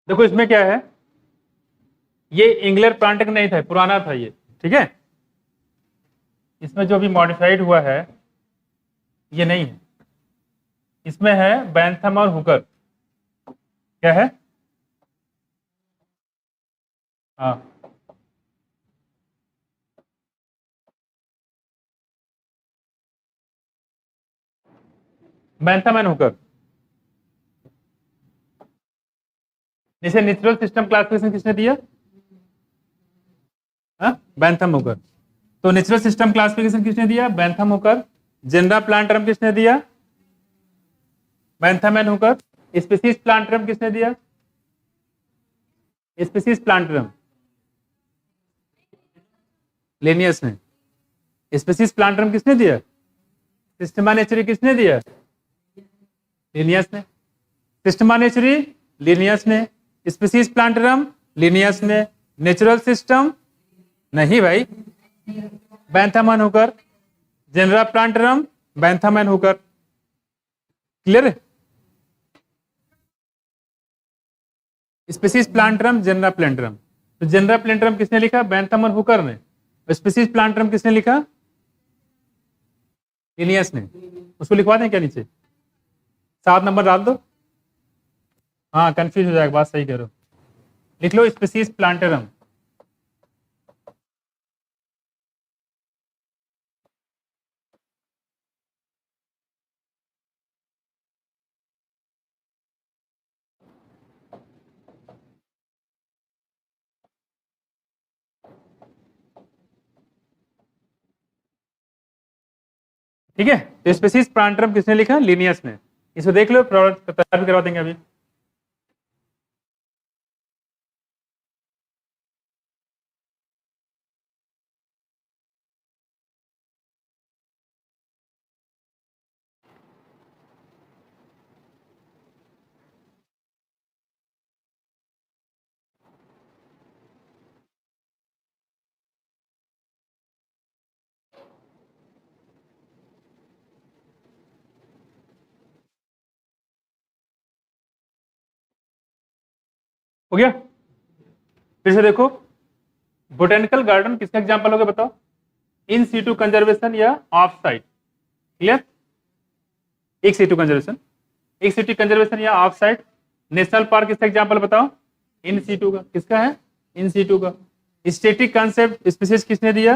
देखो इसमें क्या है, ये एंगलर प्लांटर नहीं था, पुराना था ये, ठीक है। इसमें जो भी मॉडिफाइड हुआ है ये नहीं है, इसमें है बैंथम और हुकर। क्या है? हाँ, बैंथम एंड हुकर। इसे नेचुरल सिस्टम क्लासिफिकेशन किसने दिया? हाँ? Bentham Hooker. तो नेचुरल सिस्टम क्लासिफिकेशन किसने दिया? Bentham Hooker. जेनरा प्लांटरम किसने दिया? Bentham and Hooker. Species plantarum किसने दिया? स्पीसीज प्लांटरम लेनियस ने। स्पीसीज प्लांटरम किसने दिया? सिस्टमा नेचुरी किसने दिया? लिनियस ने। सिस्टमा नेचुरी लिनियस ने, स्पीसीज प्लांटरम लिनियस ने, नेचुरल सिस्टम नहीं भाई, Bentham and Hooker. Genera plantarum Bentham and Hooker. Clear है? स्पीसीज प्लांटरम जनरा प्लांटरम, तो जनरा प्लांटरम किसने लिखा? बैंथम एंड हुकर ने। स्पीसीज प्लांटरम किसने लिखा? लिनियस ने। उसको लिखवा दें क्या नीचे? 7 नंबर डाल दो। हाँ कंफ्यूज हो जाएगा, बात सही कह रहे हो। लिख लो स्पीसीज प्लांटरम। ठीक है, तो स्पीसीज प्लांटरम किसने लिखा? लिनियस ने। इसको देख लो, प्रोडक्ट तैयार भी करवा देंगे अभी। हो गया? फिर से देखो, बोटेनिकल गार्डन किसका एग्जांपल होगा बताओ? इन सीटू कंजर्वेशन या ऑफ साइट। क्लियर? एक सीटू कंजर्वेशन, एक सीटू कंजर्वेशन या ऑफ साइट। नेशनल पार्क किसका एग्जांपल बताओ? इन सीटू का। किसका है? इन सीटू का। स्टैटिक कांसेप्ट स्पीसीज किसने दिया?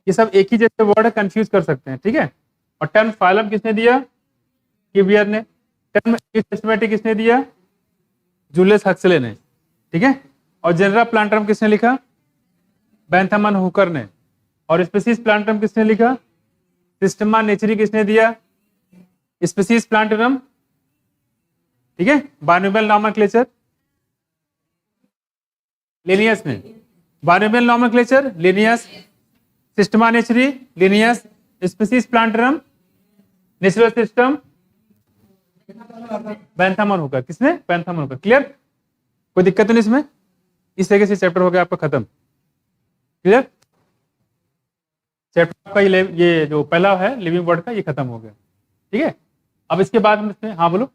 ये सब एक ही जैसे वर्ड है, कंफ्यूज कर सकते हैं। ठीक है, और टर्म फाइलम किसने दिया? किवियर ने। टर्म सिस्टमैटिक किसने दिया? जूलियस हक्सले ने। ठीक है, और जनरा प्लांटरम किसने लिखा? बैंथम एंड हुकर ने। और स्पीसीज प्लांटरम किसने लिखा? सिस्टमा नेचुरी किसने दिया? Species plantarum. ठीक है, बायनोमियल नॉमेनक्लेचर लिनियस ने। Binomial nomenclature Linnaeus, systema naturae Linnaeus, species plantarum natural system Bentham and Hooker. किसने? Bentham and Hooker. क्लियर? कोई दिक्कत नहीं इसमें? इस तरीके से चैप्टर हो गया आपका खत्म। क्लियर? चैप्टर आपका ये जो पहला है लिविंग वर्ड का, ये खत्म हो गया। ठीक है, अब इसके बाद में इसमें, हाँ बोलो,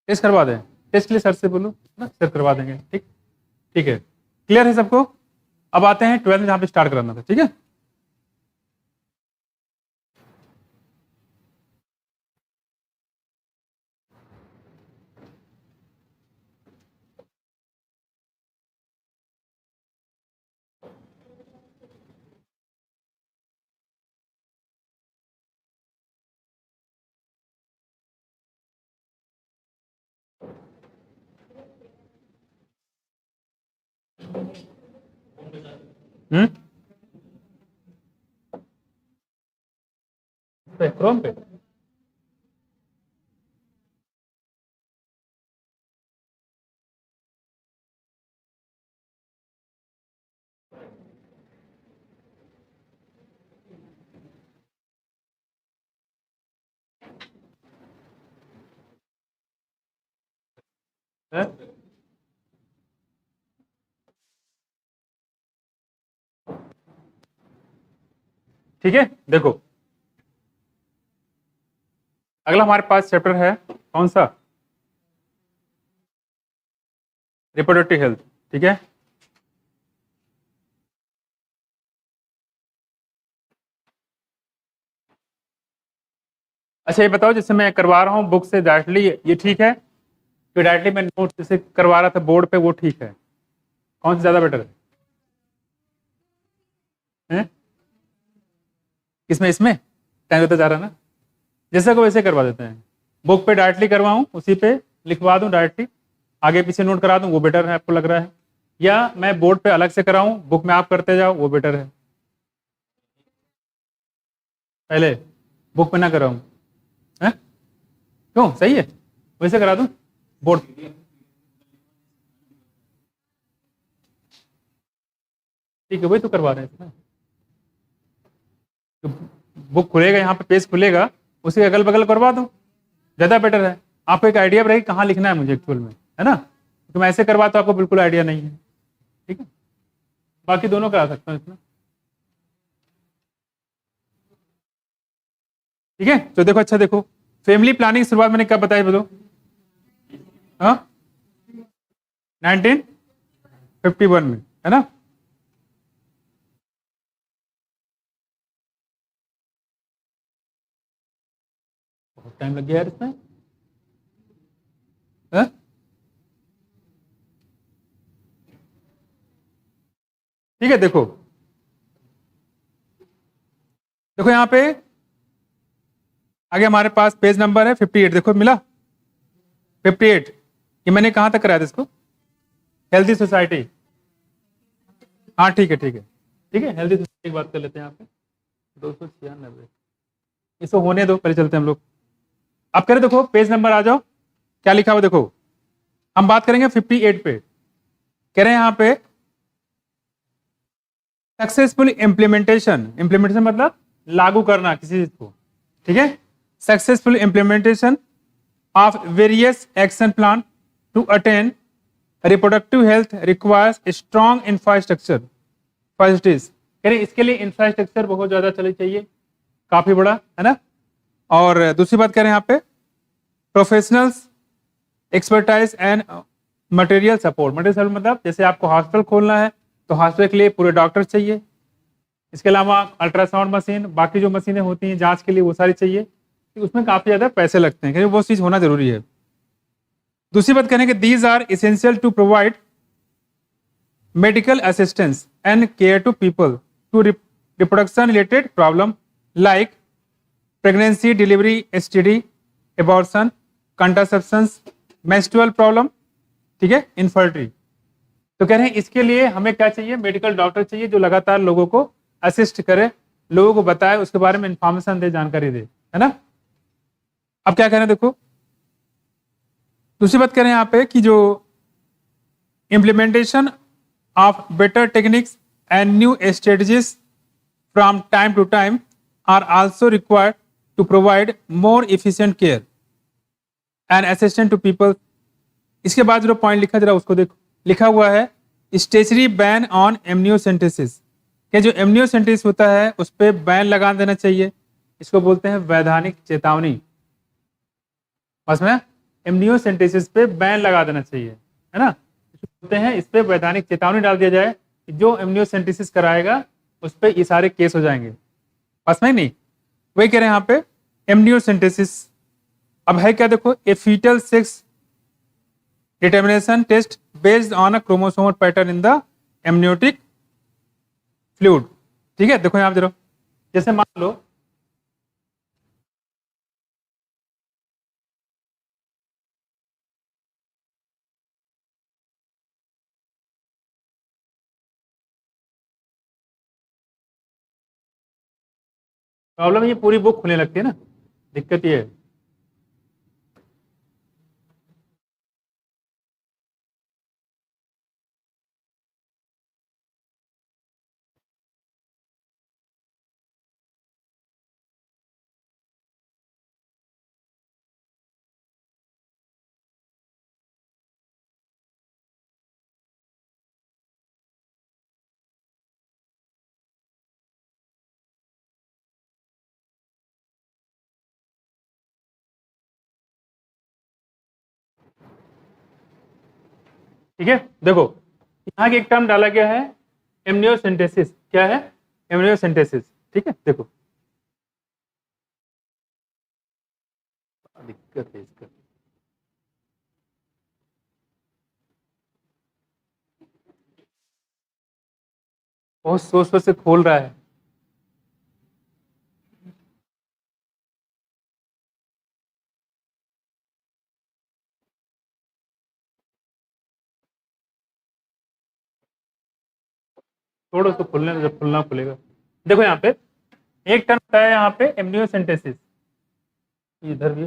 टेस्ट करवा दें? टेस्ट के लिए सर से बोलो ना, सर करवा देंगे। ठीक, ठीक है। क्लियर है सबको? अब आते हैं 12th में जहाँ पे स्टार्ट कराना था। ठीक है, क्रोम पे है? ठीक है, देखो अगला हमारे पास चैप्टर है कौन सा? Reproductive health. ठीक है, अच्छा ये बताओ, जैसे मैं करवा रहा हूँ बुक से डायरेक्टली, ये ठीक है? तो डायरेक्टली मैं नोट जैसे करवा रहा था बोर्ड पे, वो ठीक है? कौन सा ज्यादा बेटर है? हैं? किसमें? इसमें टाइम होता जा रहा है ना, जैसे को वैसे करवा देते हैं। बुक पे डायरेक्टली करवाऊं, उसी पे लिखवा दूं डायरेक्टली, आगे पीछे नोट करा दूं, वो बेटर है आपको लग रहा है? या मैं बोर्ड पे अलग से कराऊं, बुक में आप करते जाओ, वो बेटर है? पहले बुक पे ना कराऊं? क्यों, सही है, वैसे करा दूं बोर्ड। ठीक है, वही तो करवा रहे हैं इसमें। तो बुक खुलेगा, यहाँ पे पेज खुलेगा, उसके अगल बगल करवा दो, ज़्यादा बेटर है। आपको एक आइडिया रहेगी कहाँ लिखना है मुझे एक्चुअल में, है ना। तो मैं ऐसे करवा तो आपको बिल्कुल आइडिया नहीं है। ठीक है, बाकी दोनों करा सकता हूँ इसमें। ठीक है, तो देखो, अच्छा देखो, फैमिली प्लानिंग शुरुआत मैंने कब बताई बोलो, हाँ 1951 में, है ना। बहुत टाइम लग गया यार इसमें, हाँ? ठीक है, देखो देखो यहाँ पे आगे हमारे पास पेज नंबर है 58, देखो मिला 58। ये मैंने कहाँ तक कराया था इसको, हेल्थी सोसाइटी। हाँ ठीक है ठीक है ठीक है, हेल्थी सोसाइटी की बात कर लेते हैं यहाँ पे 296। इसको होने दो, पहले चलते हैं हम लोग। आप कह रहे देखो पेज नंबर आ जाओ, क्या लिखा हुआ देखो। हम बात करेंगे 58 पे, कह रहे हैं यहाँ पे सक्सेसफुल इम्प्लीमेंटेशन, इम्प्लीमेंटेशन मतलब लागू करना किसी चीज को, ठीक है। Successful implementation of various action plan to attain reproductive health requires strong infrastructure facilities. कह रहे इसके लिए इंफ्रास्ट्रक्चर बहुत ज्यादा चलनी चाहिए, काफी बड़ा, है ना। और दूसरी बात कह रहे हैं यहाँ पे professionals expertise and material support. Material support मतलब जैसे आपको हॉस्पिटल खोलना है तो हॉस्पिटल के लिए पूरे डॉक्टर चाहिए, इसके अलावा अल्ट्रासाउंड मशीन, बाकी जो मशीनें होती हैं जांच के लिए वो सारी चाहिए, तो उसमें काफी ज्यादा पैसे लगते हैं, वो चीज होना जरूरी है। दूसरी बात करें कि these are essential to provide medical assistance and care to people to reproduction related problem like pregnancy, delivery, STD, abortion, contraception, menstrual problem, ठीक है, इनफर्टिलिटी। तो कह रहे हैं इसके लिए हमें क्या चाहिए, मेडिकल डॉक्टर चाहिए जो लगातार लोगों को असिस्ट करे, लोगों को बताए, उसके बारे में इंफॉर्मेशन दे, जानकारी दे, है ना। अब क्या कह रहे हैं देखो, दूसरी बात कह रहे हैं यहाँ पे कि जो implementation of better techniques and new strategies from time to time are also required to provide more efficient care and assistant to people. इसके बाद जो पॉइंट लिखा जरा उसको देखो, लिखा हुआ है स्टेशनरी बैन ऑन एमनियोसेंटेसिस, कि जो एमनियोसेंटेसिस होता है उस पर बैन लगा देना चाहिए, इसको बोलते हैं वैधानिक चेतावनी। बस में एमनियोसेंटेसिस पे बैन लगा देना चाहिए, है ना, बोलते हैं इस पे वैधानिक चेतावनी डाल दिया जाए कि जो एमनियोसेंटेसिस कराएगा उस पर ये सारे केस हो जाएंगे। बस में नहीं, वही कह रहे हैं यहाँ पे एमनियोसेंटेसिस। अब है क्या देखो, a foetal sex determination test based on a chromosomal pattern in the amniotic fluid. ठीक है, देखो यहाँ जरा, जैसे मान लो प्रॉब्लम, ये पूरी बुक खुलने लगती है ना, दिक्कत ये है। ठीक है, देखो यहाँ की एक टर्म डाला गया है एमनियोसेंटेसिस। क्या है, एमनियोसेंटेसिस। ठीक है, देखो दिक्कत है इसका, बहुत सोच सोच से खोल रहा है। थोड़ा उसको खुलने दो, जब खुलना खुलेगा। देखो यहाँ पे एक टर्म होता है यहाँ पे एमनियोसेंटेसिस, इधर भी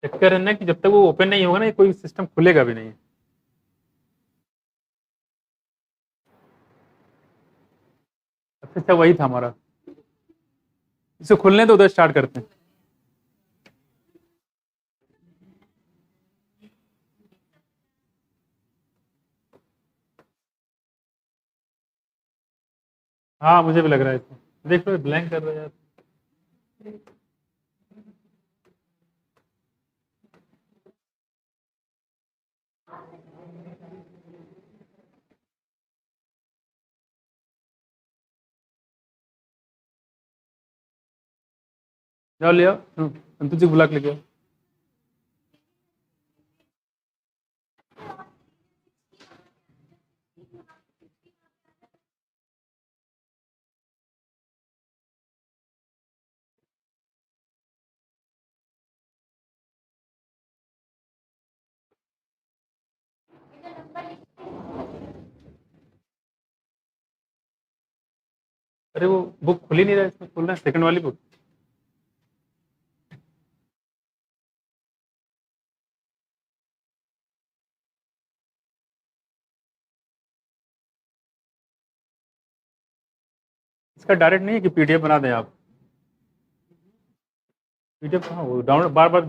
चक्कर है ना कि जब तक वो ओपन नहीं होगा ना, ये कोई सिस्टम खुलेगा भी नहीं। सबसे अच्छा वही था हमारा। इसे खुलने तो उधर स्टार्ट करते हैं। हाँ मुझे भी लग रहा है इसमें। देख लो ब्लैंक कर रहा है यार। जाओ ले आओ, अंतु जी बुला के लेके आओ। अरे वो बुक खुल ही नहीं रहा है, इसमें खुल रहा है सेकंड वाली बुक। इसका डायरेक्ट नहीं है कि पीडीएफ बना दें आप? पीडीएफ कहाँ, वो डाउनलोड बार बार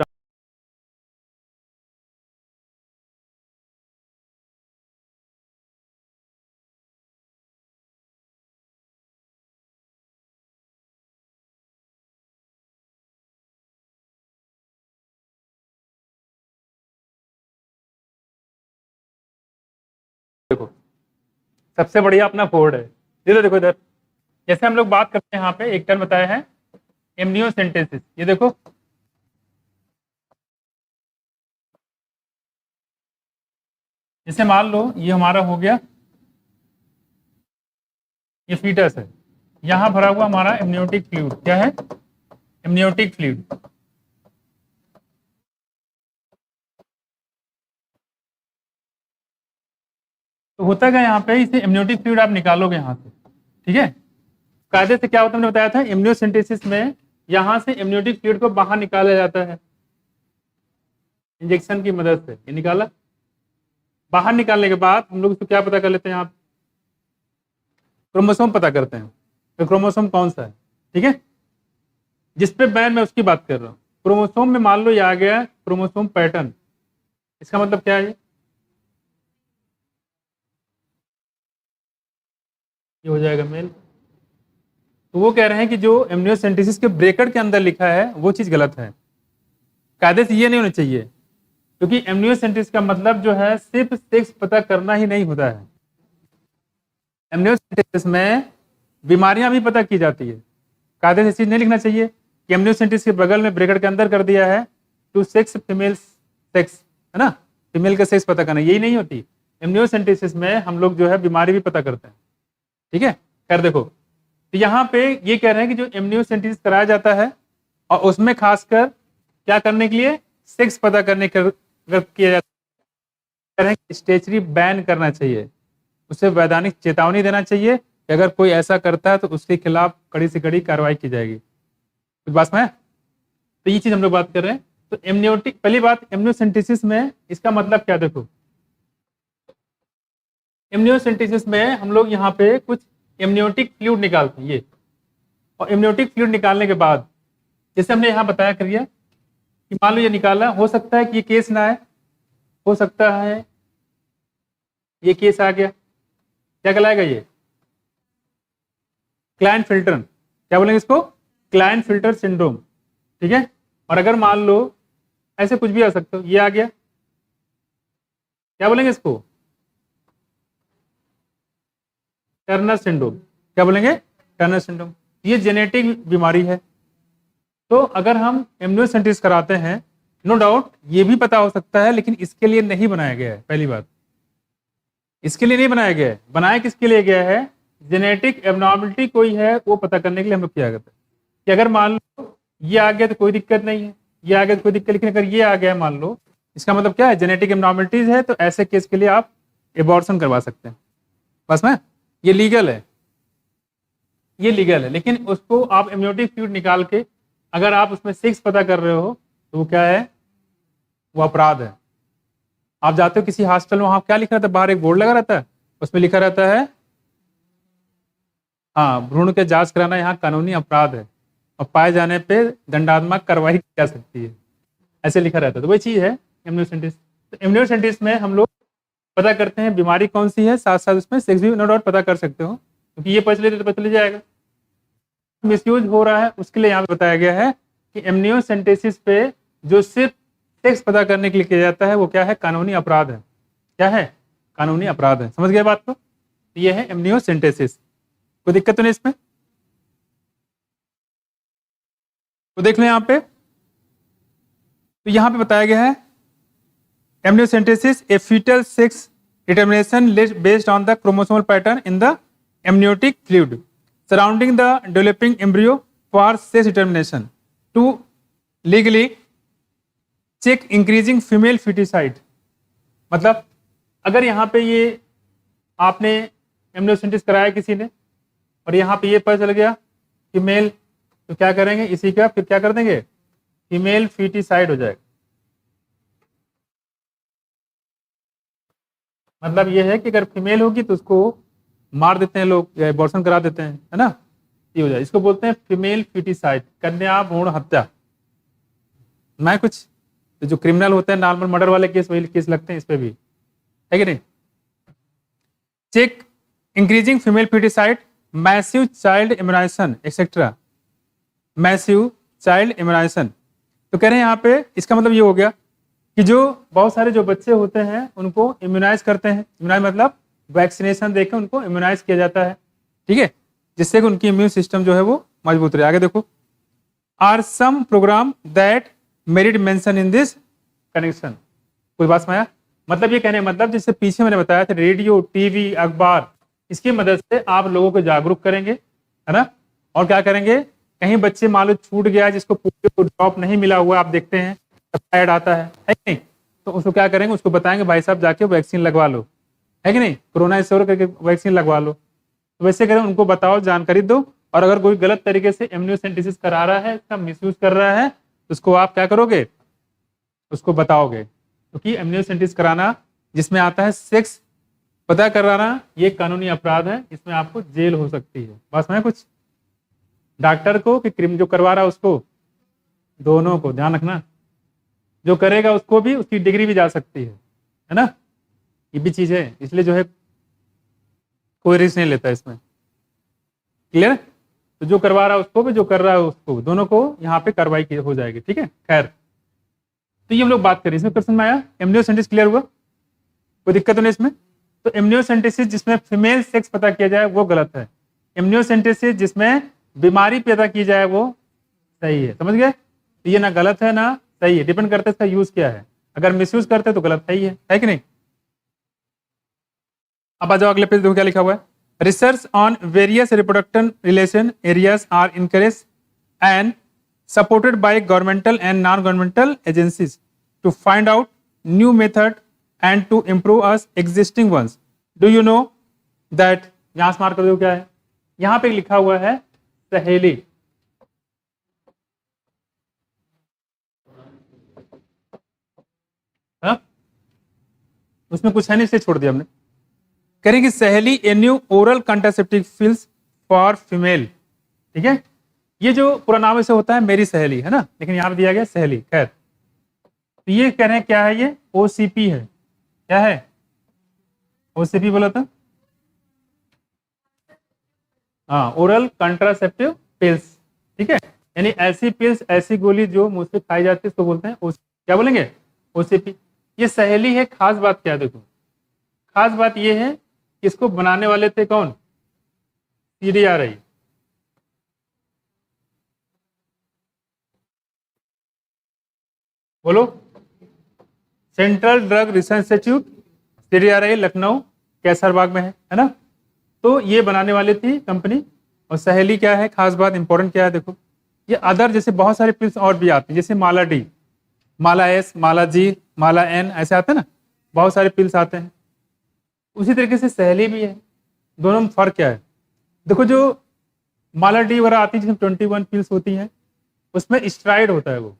देखो, सबसे बढ़िया अपना फोर्ड है। ये तो देखो इधर, जैसे हम लोग बात करते हैं यहाँ पे एक टर्म बताया है एमनियोसेंटेसिस। ये देखो, जैसे मान लो ये हमारा हो गया, ये फीटस है, यहाँ भरा हुआ हमारा एमनियोटिक फ्लूइड। क्या है? Amniotic fluid. तो होता क्या यहाँ पे, इसे एमनियोटिक फ्लूइड आप निकालोगे यहाँ से, ठीक है। कायदे से क्या होता है, मैंने बताया था एमनियोसेंटेसिस में यहाँ से एमनियोटिक फ्लूइड को बाहर निकाला जाता है इंजेक्शन की मदद से। ये निकाला, बाहर निकालने के बाद हम लोग इसको क्या पता कर लेते हैं, आप क्रोमोसोम पता करते हैं। तो क्रोमोसोम कौन सा है, ठीक है, जिस पे मैं उसकी बात कर रहा हूँ। क्रोमोसोम में मान लो ये आ गया क्रोमोसोम पैटर्न, इसका मतलब क्या है, ये हो जाएगा मेल। तो वो कह रहे हैं कि जो एमनियोसेंटेसिस के ब्रैकेट के अंदर लिखा है वो चीज गलत है, कायदे से ये नहीं होना चाहिए। क्योंकि एमनियोसेंटेसिस का मतलब जो है सिर्फ सेक्स पता करना ही नहीं होता है। एमनियोसेंटेसिस में बीमारियां भी पता की जाती है। कायदे से चीज नहीं लिखना चाहिए कि एमनियोसेंटेसिस के बगल में ब्रैकेट के अंदर कर दिया है टू सेक्स फीमेल सेक्स, है ना, फीमेल का सेक्स पता करना, यही नहीं होती। एमनियोसेंटेसिस में हम लोग जो है बीमारी भी पता करते हैं, ठीक है। कर देखो, तो यहाँ पे ये कह रहे हैं कि जो एमनियोसेंटेसिस कराया जाता है और उसमें खासकर क्या करने के लिए, सेक्स पता करने के किया जाता है, स्टेचरी बैन करना चाहिए, उसे वैधानिक चेतावनी देना चाहिए कि अगर कोई ऐसा करता है तो उसके खिलाफ कड़ी से कड़ी कार्रवाई की जाएगी। कुछ बात में, तो ये चीज हम लोग बात कर रहे हैं। तो एमनियोटिक, पहली बात एमनियोसेंटेसिस में इसका मतलब क्या, देखो एमनियोसेंटेसिस में हम लोग यहाँ पे कुछ एमनियोटिक फ्लूइड निकालते हैं ये, और एमनियोटिक फ्लूइड निकालने के बाद जैसे हमने यहाँ बताया करिए कि मान लो ये निकाला, हो सकता है कि ये केस ना आए, हो सकता है ये केस आ गया, क्या कहलाएगा ये, क्लाइन फिल्टर, क्या बोलेंगे इसको, क्लाइन फिल्टर सिंड्रोम, ठीक है। और अगर मान लो ऐसे कुछ भी आ सकता हो, ये आ गया, क्या बोलेंगे इसको, टर्नर सिंड्रोम, क्या बोलेंगे, टर्नर सिंड्रोम। ये जेनेटिक बीमारी है। तो अगर हम एमनियोसेंटेसिस कराते हैं, नो डाउट ये भी पता हो सकता है, लेकिन इसके लिए नहीं बनाया गया है। पहली बात, इसके लिए नहीं बनाया गया है। बनाया किसके लिए गया है, जेनेटिक एबनॉर्मलिटी कोई है वो पता करने के लिए हम लोग किया करते हैं कि अगर मान लो ये आ गया तो कोई दिक्कत नहीं है, ये आ गया तो कोई दिक्कत, लेकिन अगर ये आ गया मान लो, इसका मतलब क्या है, जेनेटिक एबनॉर्मलिटीज है, तो ऐसे केस के लिए आप एबॉर्शन करवा सकते हैं। बस में ये लीगल है, ये लीगल है। लेकिन उसको आप एमनियोटिक फ्लूइड निकाल के अगर आप उसमें सेक्स पता कर रहे हो तो वो क्या है, वो अपराध है। आप जाते हो किसी हॉस्टल में, वहां क्या लिखा रहता है, बाहर एक बोर्ड लगा रहता है, उसमें लिखा रहता है हाँ, भ्रूण के जांच कराना यहाँ कानूनी अपराध है और पाए जाने पे दंडात्मक कार्रवाई की जा सकती है, ऐसे लिखा रहता है। तो वही चीज है इम्यूनोसेंटिस। तो इम्यूनोसेंटिस में हम लोग पता करते हैं बीमारी कौन सी है, साथ साथ उसमें सेक्स भी नो डाउट पता कर सकते हो, क्योंकि ये पता चले तो पता चल जाएगा। मिसयूज हो रहा है उसके लिए यहाँ पे बताया गया है कि इम्यूनोसेंटेसिस पे जो सिर्फ सेक्स पता करने के लिए किया जाता है वो क्या है, कानूनी अपराध है। क्या है, कानूनी अपराध है। समझ गए बात को? ये है इम्यूनोसेंटेसिस। कोई दिक्कत तो नहीं इसमें? तो देख लो यहाँ पे, तो यहाँ पे बताया गया है amniocentesis, a fetal sex determination based on the chromosomal pattern in the amniotic fluid surrounding the developing embryo for sex determination to legally check increasing female feticide। मतलब अगर यहाँ पे ये आपने एमनियोसेंटेसिस कराया किसी ने और यहाँ पे ये पता चल गया फीमेल, तो क्या करेंगे, इसी का फिर क्या कर देंगे, फीमेल फीटिसाइड हो जाएगा। मतलब ये है कि अगर फीमेल होगी तो उसको मार देते हैं लोग या एबॉर्शन करा देते हैं, है ना, ये हो जाए। इसको बोलते हैं फीमेल फीटिसाइड, कन्या भ्रूण हत्या। मैं कुछ तो जो क्रिमिनल होते हैं नॉर्मल मर्डर वाले केस, वही केस लगते हैं इस पे भी, है कि नहीं। Check increasing female foeticide, massive child immunisation etcetera, massive child immunisation. तो कह रहे हैं यहाँ पे, इसका मतलब ये हो गया कि जो बहुत सारे जो बच्चे होते हैं उनको इम्यूनाइज करते हैं। इम्यूनाइज मतलब वैक्सीनेशन देकर उनको इम्यूनाइज किया जाता है, ठीक है, जिससे कि उनकी इम्यून सिस्टम जो है वो मजबूत रहे। आगे देखो, are some programme that merit mention in this connection. कोई बात समझ आया? मतलब ये कहने मतलब जिससे पीछे मैंने बताया था, रेडियो, टीवी, अखबार, इसकी मदद से आप लोगों को जागरूक करेंगे, है ना। और क्या करेंगे, कहीं बच्चे मान लो छूट गया जिसको पोलियो ड्रॉप नहीं मिला हुआ, आप देखते हैं ऐड आता है कि नहीं, तो उसको क्या करेंगे, उसको बताएंगे भाई साहब जाके वैक्सीन लगवा लो, है कि नहीं, कोरोना से करके वैक्सीन लगवा लो। तो वैसे करें, उनको बताओ, जानकारी दो। और अगर कोई गलत तरीके से इम्यूनोसेंटेसिस करा रहा है, इसका मिसयूज कर रहा है, तो उसको आप क्या करोगे, उसको बताओगे। क्योंकि इम्यूनोसेंटेसिस कराना जिसमें आता है सेक्स पता कराना, ये कानूनी अपराध है, इसमें आपको जेल हो सकती है। बस मैं कुछ डॉक्टर को कि क्रिम जो करवा रहा है उसको, दोनों को ध्यान रखना, जो करेगा उसको भी, उसकी डिग्री भी जा सकती है ना, ये भी चीज है। इसलिए जो है कोई रिस्क नहीं लेता इसमें, क्लियर। तो जो करवा रहा है उसको भी, जो कर रहा है उसको, दोनों को यहाँ पे कार्रवाई हो जाएगी, ठीक है। खैर, तो ये हम लोग बात करें, इसमें क्वेश्चन में आया एमनियोसेंटेसिस क्लियर हुआ, कोई दिक्कत नहीं इसमें। तो एमनियोसेंटेसिस जिसमें फीमेल सेक्स पता किया जाए वो गलत है, एमनियोसेंटेसिस जिसमें बीमारी पैदा की जाए वो सही है। समझ गए? ये ना गलत है ना सही है, डिपेंड करता है इसका यूज क्या है। अगर मिसयूज करते तो गलत है कि नहीं। अब आ जाओ अगले पेज, देखो क्या लिखा हुआ है। Research on various reproduction relation areas are encourage and supported by governmental and non-governmental agencies to find out new method and to improve us existing ones. Do you know that, यहां से mark कर दो क्या है, यहां पे लिखा हुआ है सहेली। हाँ? उसमें कुछ है नहीं, इसलिए छोड़ दिया हमने। करेंगे सहेली a new oral contraceptive pills for female, ठीक है। ये जो पूरा नाम ऐसे होता है मेरी सहेली, है ना, लेकिन यहां पे दिया गया सहेली। खैर, तो ये कह रहे हैं क्या है, ये ओसीपी है। क्या है ओसीपी बोला था? हाँ, ओरल कंट्रासेप्टिव पिल्स, ठीक है। यानी ऐसी पिल्स, ऐसी गोली जो मुंह से खाई जाती है, इसको बोलते हैं क्या बोलेंगे, ओसीपी। ये सहेली है। खास बात क्या है, देखो खास बात ये है कि इसको बनाने वाले थे कौन, सीडीआरआई। बोलो, central drug research institute, CDRI, Lucknow Kaiserbagh में है ना। तो ये बनाने वाली थी कंपनी। और सहेली क्या है, खास बात इंपॉर्टेंट क्या है, देखो ये अदर जैसे बहुत सारे पिल्स और भी आते हैं, जैसे माला डी, माला एस, माला जी, माला एन, ऐसे आते हैं ना, बहुत सारे पिल्स आते हैं। उसी तरीके से सहेली भी है। दोनों में फर्क क्या है, देखो जो माला डी वगैरह आती है जिसमें 21 पिल्स होती हैं, उसमें स्ट्राइड होता है वो,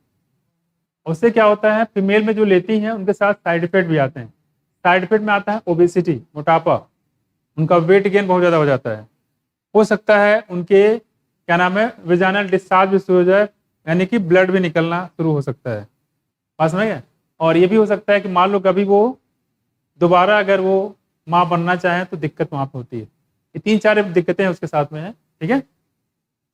उससे क्या होता है, फीमेल में जो लेती हैं उनके साथ साइड इफेक्ट भी आते हैं। साइड इफेक्ट में आता है ओबेसिटी, मोटापा, उनका वेट गेन बहुत ज़्यादा हो जाता है। हो सकता है उनके क्या नाम है, वेजाइनल डिस्चार्ज भी शुरू हो जाए, यानी कि ब्लड भी निकलना शुरू हो सकता है। बात समझ गए? और ये भी हो सकता है कि मान लो कभी वो दोबारा अगर वो माँ बनना चाहे तो दिक्कत वहाँ पे होती है। ये 3-4 दिक्कतें उसके साथ में है। ठीक है,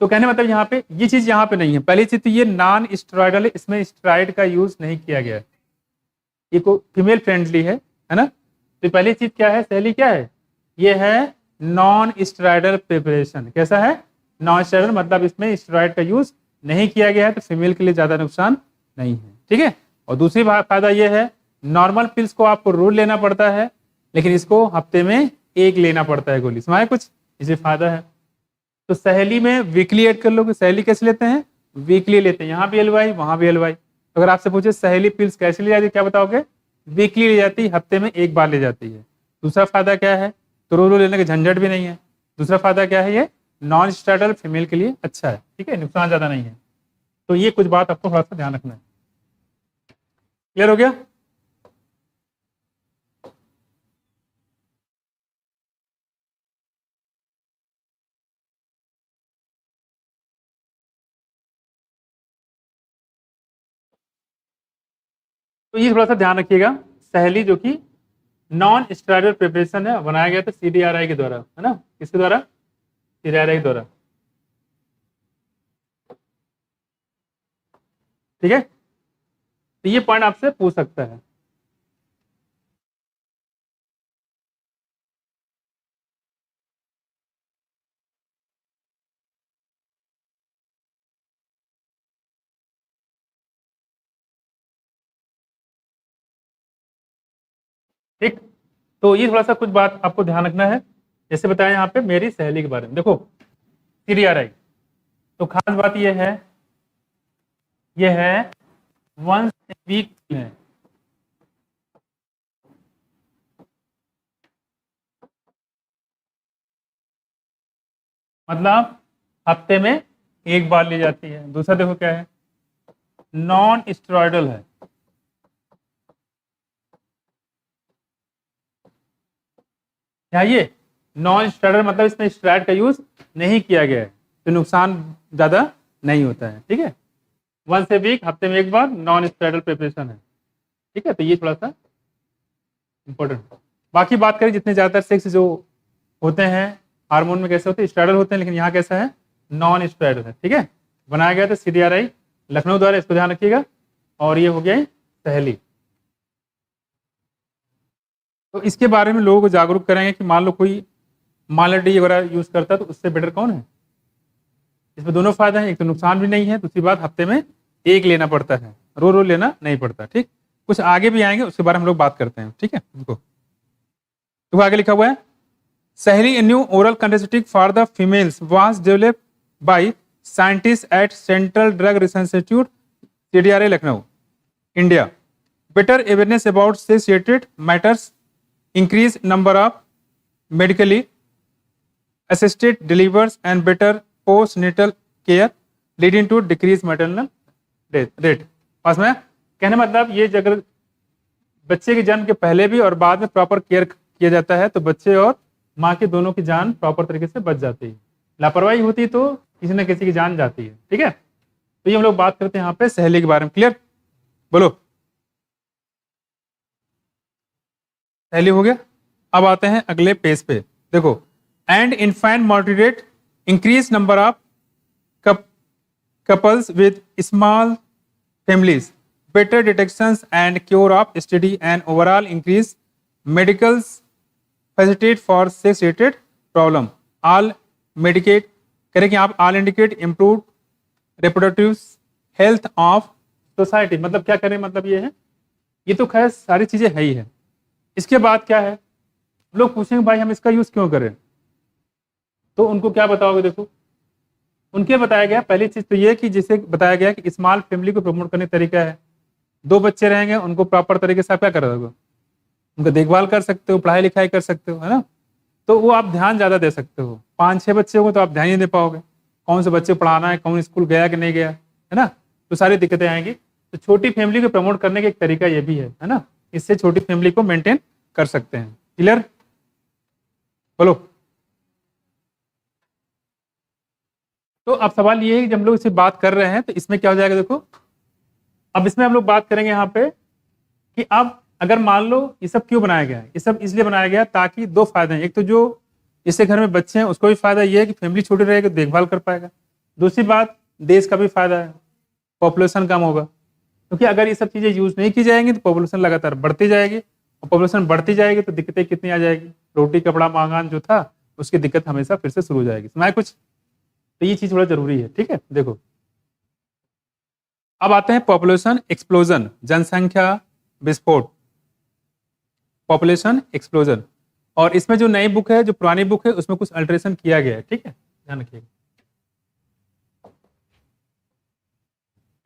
तो कहने मतलब यहाँ पे ये चीज यहाँ पे नहीं है। पहली चीज तो ये नॉन स्टेरॉइडल है, इसमें स्टेरॉइड का यूज नहीं किया गया है, ये को फीमेल फ्रेंडली है ना। तो पहली चीज क्या है सहेली, क्या है, ये है नॉन स्टेरॉइडल प्रिपरेशन। कैसा है, नॉन स्टेरॉइडल, मतलब इसमें स्टेरॉइड का यूज नहीं किया गया है, तो फीमेल के लिए ज्यादा नुकसान नहीं है। ठीक है, और दूसरी फायदा ये है, नॉर्मल पिल्स को आपको रोज लेना पड़ता है, लेकिन इसको हफ्ते में एक लेना पड़ता है गोली। समझे कुछ, इसे फायदा है। तो सहेली में वीकली ऐड कर लोगे। सहेली कैसे लेते हैं, वीकली लेते हैं, यहाँ भी एलवाई वहां भी एलवाई। तो अगर आपसे पूछे सहेली पिल्स कैसे ली जाती है, क्या बताओगे, वीकली ली जाती है, हफ्ते में एक बार ली जाती है। दूसरा फायदा क्या है, तो रोज लेने का झंझट भी नहीं है। दूसरा फायदा क्या है, ये नॉन स्टेरॉइडल फीमेल के लिए अच्छा है। ठीक है, नुकसान ज्यादा नहीं है। तो ये कुछ बात आपको थोड़ा सा ध्यान रखना है। क्लियर हो गया? तो ये थोड़ा सा ध्यान रखिएगा। सहेली जो कि नॉन स्टेरॉइडल प्रिपरेशन है, बनाया गया था सीडीआरआई के द्वारा, है ना। किसके द्वारा, सीडीआरआई के द्वारा। ठीक है, तो ये पॉइंट आपसे पूछ सकता है। ठीक, तो ये थोड़ा सा कुछ बात आपको ध्यान रखना है। जैसे बताया यहाँ पे मेरी सहेली के बारे में, देखो सीडीआरआई, तो खास बात ये है वंस ए वीक है। मतलब हफ्ते में एक बार ली जाती है। दूसरा देखो क्या है, नॉन स्टेरॉइडल है। क्या ये नॉन स्टेरॉइडल, मतलब इसमें स्टेरॉइड का यूज नहीं किया गया है, तो नुकसान ज्यादा नहीं होता है। ठीक है, वंस ए वीक, हफ्ते में एक बार, नॉन स्टेरॉइडल प्रिपरेशन है। ठीक है, तो ये थोड़ा सा इंपॉर्टेंट। बाकी बात करें, जितने ज्यादातर सेक्स जो होते हैं हार्मोन में कैसे होते हैं, स्टेरॉइडल होते हैं, लेकिन यहाँ कैसा है, नॉन स्टेरॉइडल है। ठीक है, बनाया गया था सीडीआरआई लखनऊ द्वारा, इसको ध्यान रखिएगा। और ये हो गया सहेली। तो इसके बारे में लोगों को जागरूक करेंगे कि मान लो कोई मालडी वगैरह यूज करता है तो उससे बेटर कौन है। इसमें दोनों फायदा है, एक तो नुकसान भी नहीं है, दूसरी बात हफ्ते में एक लेना पड़ता है, रो लेना नहीं पड़ता। ठीक, कुछ आगे भी आएंगे, उसके बारे में हम लोग बात करते हैं। ठीक है, तो आगे लिखा हुआ है, सहेली, a new oral contraceptive for the females was developed by scientist at central drug research institute CDRI Lucknow India. Better awareness about sex related matters, increase number of medically assisted delivers and better postnatal care leading to decreased maternal death rate। पास में कहने मतलब ये, अगर बच्चे के जन्म के पहले भी और बाद में प्रॉपर केयर किया जाता है तो बच्चे और माँ के दोनों की जान प्रॉपर तरीके से बच जाती है। लापरवाही होती तो किसी न किसी की जान जाती है। ठीक है, तो ये हम लोग बात करते हैं यहाँ पे सहेली के बारे में। क्लियर, बोलो सहेली हो गया। अब आते हैं अगले पेज पे, देखो, and infant mortality rate, increase number of couples with small families, better detections and cure of STD and overall increase medical facilitate for sex related problem, all medicate करें आप, all indicate improve reproductive health of society. मतलब क्या करें, मतलब ये है, ये तो खैर सारी चीजें है ही है। इसके बाद क्या है, लोग पूछेंगे भाई हम इसका यूज क्यों करें, तो उनको क्या बताओगे, देखो उनके बताया गया पहली चीज तो ये कि जिसे बताया गया कि स्मॉल फैमिली को प्रमोट करने का तरीका है, 2 बच्चे रहेंगे उनको प्रॉपर तरीके से आप क्या करोगे, उनका देखभाल कर सकते हो, पढ़ाई लिखाई कर सकते हो, है ना। तो वो आप ध्यान ज्यादा दे सकते हो। 5-6 बच्चे हो तो आप ध्यान नहीं दे पाओगे, कौन से बच्चे पढ़ाना है, कौन स्कूल गया कि नहीं गया, है ना, तो सारी दिक्कतें आएंगी। तो छोटी फैमिली को प्रमोट करने का एक तरीका ये भी है ना, इससे छोटी फैमिली को मेंटेन कर सकते हैं। क्लियर? बोलो। तो अब सवाल ये है कि जब हम लोग इसे बात कर रहे हैं तो इसमें क्या हो जाएगा, देखो अब इसमें हम लोग बात करेंगे यहाँ पे कि अब अगर मान लो ये सब क्यों बनाया गया है, ये सब इसलिए बनाया गया ताकि दो फायदे हैं। एक तो जो जिससे घर में बच्चे हैं उसको भी फायदा ये है कि फैमिली छोटी रहेगी, देखभाल कर पाएगा। दूसरी बात, देश का भी फायदा है, पॉपुलेशन कम होगा। क्योंकि अगर ये सब चीजें यूज नहीं की जाएंगी तो पॉपुलेशन लगातार बढ़ती जाएगी, और पॉपुलेशन बढ़ती जाएगी तो दिक्कतें कितनी आ जाएगी, रोटी कपड़ा मकान जो था उसकी दिक्कत हमेशा फिर से शुरू हो जाएगी। सुना है कुछ? तो ये चीज बड़ा जरूरी है। ठीक है, देखो अब आते हैं पॉपुलेशन एक्सप्लोजन, जनसंख्या विस्फोट, पॉपुलेशन एक्सप्लोजन। और इसमें जो नई बुक है, जो पुरानी बुक है, उसमें कुछ अल्टरेशन किया गया है। ठीक है, ध्यान रखिएगा।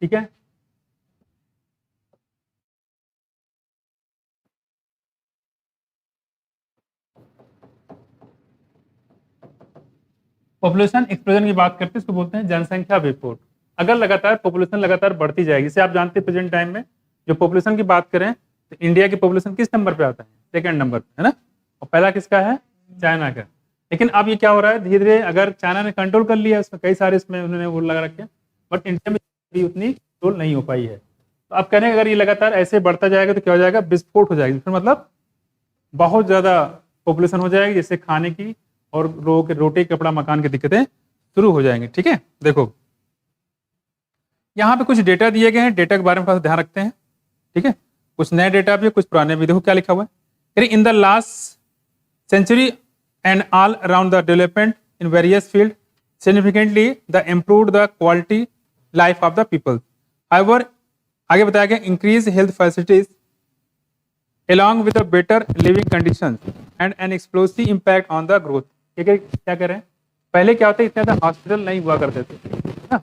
ठीक है, पॉपुलेशन एक्सप्लोजन की बात करते हैं, इसको बोलते हैं जनसंख्या विस्फोट। अगर लगातार पॉपुलेशन लगातार बढ़ती जाएगी, जैसे आप जानते हैं प्रेजेंट टाइम में जो पॉपुलेशन की बात करें तो इंडिया की पॉपुलेशन किस नंबर पे आता है? सेकंड नंबर पे, है ना। और पहला किसका है? चाइना का। लेकिन अब ये क्या हो रहा है, धीरे धीरे अगर चाइना ने कंट्रोल कर लिया उसमें, कई सारे इसमें उन्होंने वो लगा रखे, बट इंडिया में भी उतनी कंट्रोल नहीं हो पाई है। तो आप कह रहे हैं अगर ये लगातार ऐसे बढ़ता जाएगा तो क्या हो जाएगा? विस्फोट हो जाएगी। फिर मतलब बहुत ज्यादा पॉपुलेशन हो जाएगी, जिससे खाने की और लोगों के रोटी कपड़ा मकान की दिक्कतें शुरू हो जाएंगी। ठीक है, देखो यहाँ पे कुछ डेटा दिए गए हैं, डेटा के बारे में थोड़ा ध्यान रखते हैं। ठीक है, कुछ नए डेटा भी है, कुछ पुराने भी। देखो क्या लिखा हुआ है, in the last century and all around the development in various field significantly the improve the quality life of the people. However आगे बताया गया increase health facilities along with a better living conditions and an explosive impact on the growth। क्या करें, पहले क्या होता है, इतने ज्यादा हॉस्पिटल नहीं हुआ करते थे, है ना।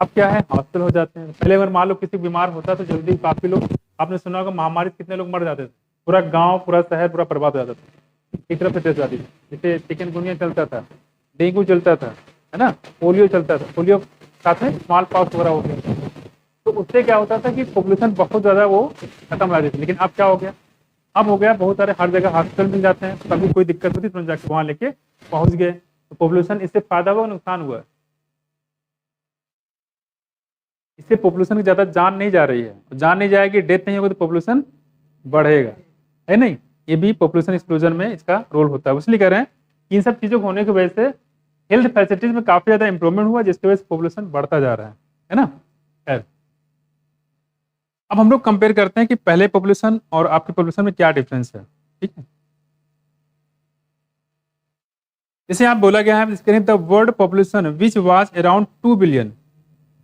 अब क्या है, हॉस्पिटल हो जाते हैं। पहले अगर मान लो किसी बीमार होता तो जल्दी काफी लोग, आपने सुना होगा महामारी कितने लोग मर जाते थे, पूरा गांव पूरा शहर पूरा बर्बाद हो जाता था, एक तरफ से टेस्ट जाती थी। जैसे चिकनगुनिया चलता था, डेंगू चलता था, है ना, पोलियो चलता था, पोलियो साथ में स्मॉल पॉक्स वगैरह हो गया। तो उससे क्या होता था कि पॉपुलेशन बहुत ज्यादा वो खत्म हो जाती थी। लेकिन अब क्या हो गया, अब हो गया बहुत सारे हर जगह हॉस्पिटल मिल जाते हैं, कभी कोई दिक्कत होती तुरंत जाके वहां लेके पहुंच गए। तो पॉपुलेशन इससे फायदा हुआ नुकसान हुआ? इससे पॉपुलेशन की ज्यादा जान नहीं जा रही है, जान नहीं जाएगी, डेथ नहीं होगी तो पॉपुलेशन बढ़ेगा, है नहीं। ये भी पॉपुलेशन एक्सप्लोजन में इसका रोल होता है। इसलिए कह रहे हैं इन सब चीजों को होने की वजह से हेल्थ फैसिलिटीज में काफी ज्यादा इंप्रूवमेंट हुआ, जिसकी वजह से पॉपुलेशन बढ़ता जा रहा है ना। खैर, अब हम लोग कंपेयर करते हैं कि पहले पॉपुलेशन और आपके पॉपुलेशन में क्या डिफरेंस है। ठीक है, जैसे आप बोला गया है the world population which was around 2 billion.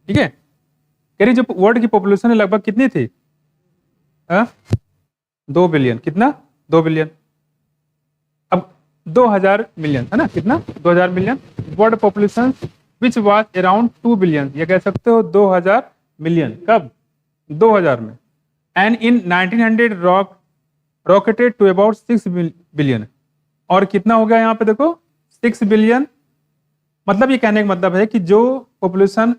ठीक है, कह रही जो वर्ल्ड की पॉपुलेशन है लगभग कितनी थी? 2 बिलियन। कितना? 2 बिलियन। अब 2000 मिलियन है ना, कितना? 2000 million. World population which was around 2 billion, ये कह सकते हो 2000 मिलियन। कब? 2000 में। And in 1900 rocketed to about 6 billion. और कितना हो गया यहाँ पे देखो, 6 बिलियन। मतलब ये कहने का मतलब है कि जो पॉपुलेशन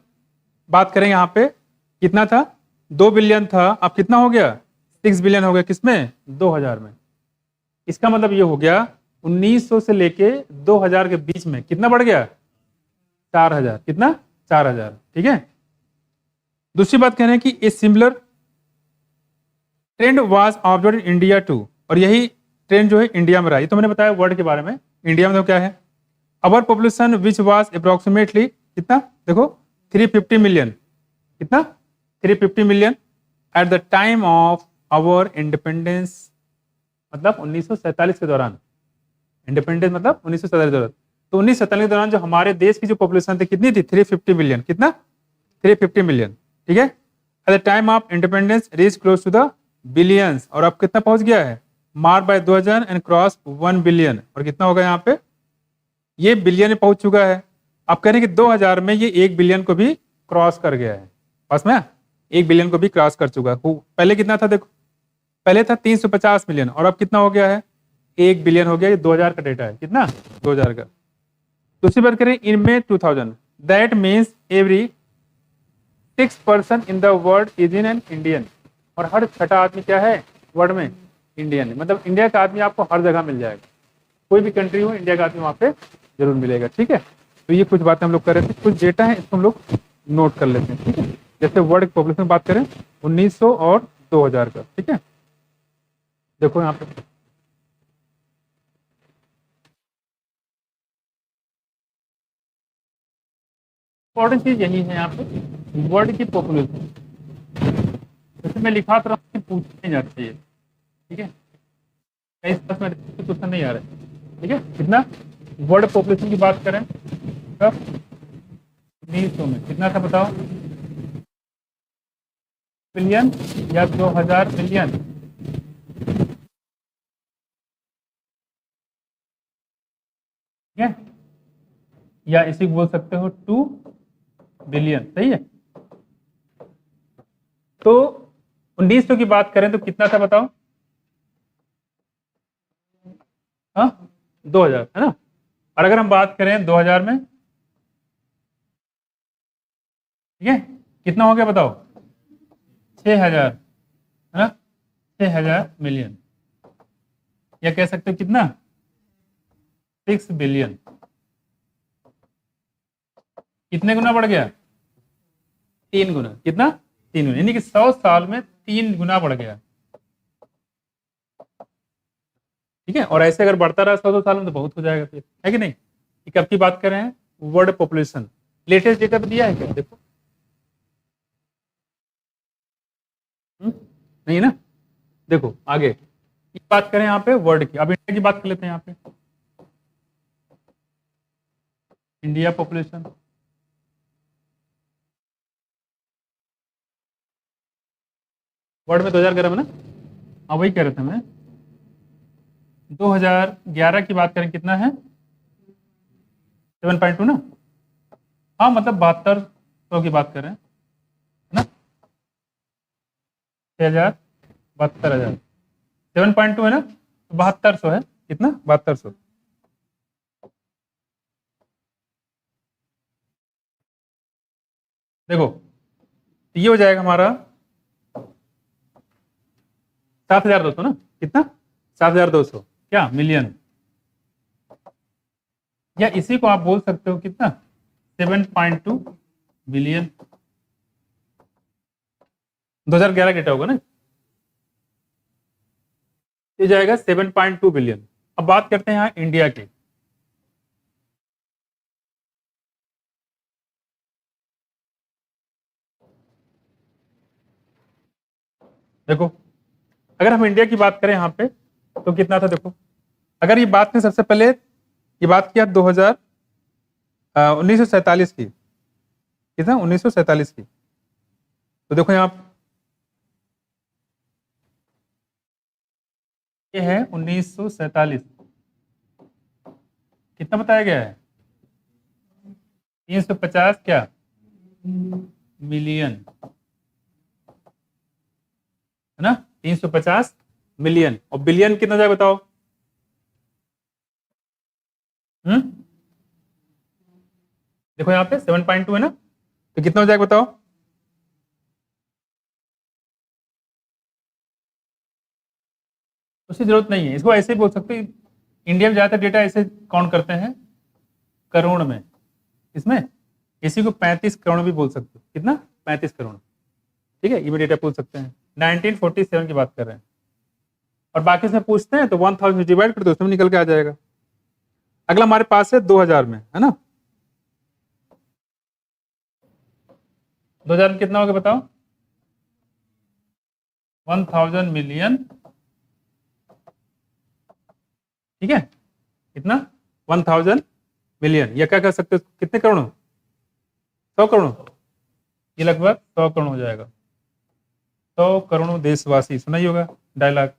बात करें यहाँ पे कितना था, 2 बिलियन था, अब कितना हो गया? 6 बिलियन हो गया। किसमें? 2000 में। इसका मतलब ये हो गया 1900 से लेके 2000 के बीच में कितना बढ़ गया? 4000। कितना? 4000। ठीक है, दूसरी बात कह रहे हैं कि a similar trend was observed in India too. और यही ट्रेंड जो है इंडिया में रहा। ये तो मैंने बताया वर्ल्ड के बारे में, इंडिया में तो क्या है, our population which was approximately कितना देखो 350 मिलियन। कितना? 350 million at the time of our independence, मतलब 1947 के दौरान। इंडिपेंडेंस मतलब 1947 के दौरान। तो 1947 के दौरान जो हमारे देश की जो पॉपुलेशन थी कितनी थी? 350 मिलियन। कितना? 350 मिलियन। ठीक है, at the time of independence reach close to the billions. और अब कितना पहुंच गया है? Mark by 2000 and cross 1 billion. और कितना होगा यहाँ पे? ये बिलियन में पहुंच चुका है। आप कह रहे हैं कि 2000 में ये 1 बिलियन को भी क्रॉस कर गया है। पास में 1 बिलियन को भी क्रॉस कर चुका है। पहले कितना था देखो, पहले था 350 मिलियन और अब कितना हो गया है? 1 बिलियन हो गया। ये 2000 का डेटा है। कितना? 2000 का। दूसरी बात करें, इन में 2000, that means every 6th person in the world is in an Indian, और हर छठा आदमी क्या है वर्ल्ड में इंडियन है। मतलब इंडिया का आदमी आपको हर जगह मिल जाएगा, कोई भी कंट्री हो इंडिया का आदमी वहाँ पे जरूर मिलेगा। ठीक है, तो ये कुछ बातें हम लोग कर रहे थे, कुछ डेटा है इसको हम लोग नोट कर लेते हैं। ठीक है, जैसे वर्ल्ड की पॉपुलेशन बात करें 1900 और 2000 का। ठीक है, देखो यहाँ पे इंपॉर्टेंट चीज यही है यहाँ पे वर्ल्ड की पॉपुलेशन। जैसे मैं लिखा था पूछा नहीं जाना चाहिए। ठीक है, कई क्लास में क्वेश्चन नहीं आ रहा है। ठीक है, कितना वर्ल्ड पॉपुलेशन की बात करें कब 1900 में कितना था बताओ, बिलियन या 2000 मिलियन? ठीक है, या इसी को बोल सकते हो 2 बिलियन। सही है, तो 1900 की बात करें तो कितना था बताओ? हाँ 2000 है ना। और अगर हम बात करें 2000 में, ठीक है, कितना हो गया बताओ? 6000 है ना, 6000 मिलियन, या कह सकते हो कितना 6 बिलियन। कितने गुना बढ़ गया? 3 गुना। कितना? 3 गुना, यानी कि 100 साल में 3 गुना बढ़ गया। ठीक है, और ऐसे अगर बढ़ता रहा 100 साल में तो बहुत हो जाएगा फिर, है कि नहीं? ये कब की बात कर रहे हैं? World population. लेटेस्ट डेटा दिया है क्या? देखो नहीं है ना। देखो आगे ये बात करें यहाँ पे वर्ल्ड की, अब इंडिया की बात कर लेते हैं। यहाँ पे इंडिया पॉपुलेशन, वर्ल्ड में 2011 में ना, हाँ वही कह रहे थे मैं। 2011 की बात करें कितना है? 7.2 ना। हाँ मतलब 7200 की बात करें ना, 6000 72,000, 7.2 है ना, 7200 है। कितना? 7200। देखो ये हो जाएगा हमारा 7200 ना। कितना? 7200 क्या मिलियन, या इसी को आप बोल सकते हो कितना 7.2 बिलियन। 2011 डेटा होगा ना, ये जाएगा 7.2 बिलियन। अब बात करते हैं यहाँ इंडिया की। देखो अगर हम इंडिया की बात करें यहाँ पे तो कितना था? देखो अगर ये बात में सबसे पहले ये बात किया 1947 की, कितना 1947 की, तो देखो यहाँ ये है 1947, कितना बताया गया है? 350 क्या मिलियन, है ना, 350 मिलियन। और बिलियन कितना जाए बताओ? देखो यहाँ पे 7.2 है ना, तो कितना हो जाएगा बताओ? उसकी जरूरत नहीं है, इसको ऐसे ही बोल सकते हैं। इंडिया में ज्यादातर डेटा ऐसे काउंट करते हैं करोड़ में, इसमें इसी को 35 करोड़ भी बोल सकते हो। कितना? 35 करोड़। ठीक है, ये भी डेटा पूछ सकते हैं। 1947 की बात कर रहे हैं, और बाकी से पूछते हैं तो 1000 डिवाइड कर दो, उसमें निकल के आ जाएगा। अगला हमारे पास है 2000 में, है ना। 2000 में कितना होगा बताओ? 1000 मिलियन। ठीक है, कितना? 1000 मिलियन, या क्या कर सकते हो कितने करोड़? 100 करोड़। ये लगभग 100 करोड़ हो जाएगा। 100 करोड़ देशवासी, सुना ही होगा डायलॉग।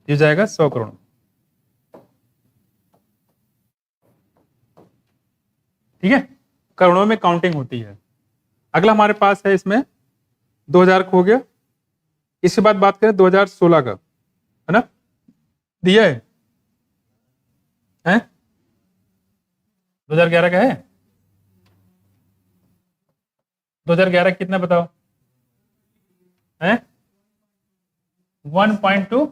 ये जाएगा 100 करोड़। ठीक है, करोड़ों में काउंटिंग होती है। अगला हमारे पास है इसमें 2000 हो गया। इसके बाद बात करें 2016 का, है ना, दिया है 2011 का है। 2011 कितना बताओ है? 1.2,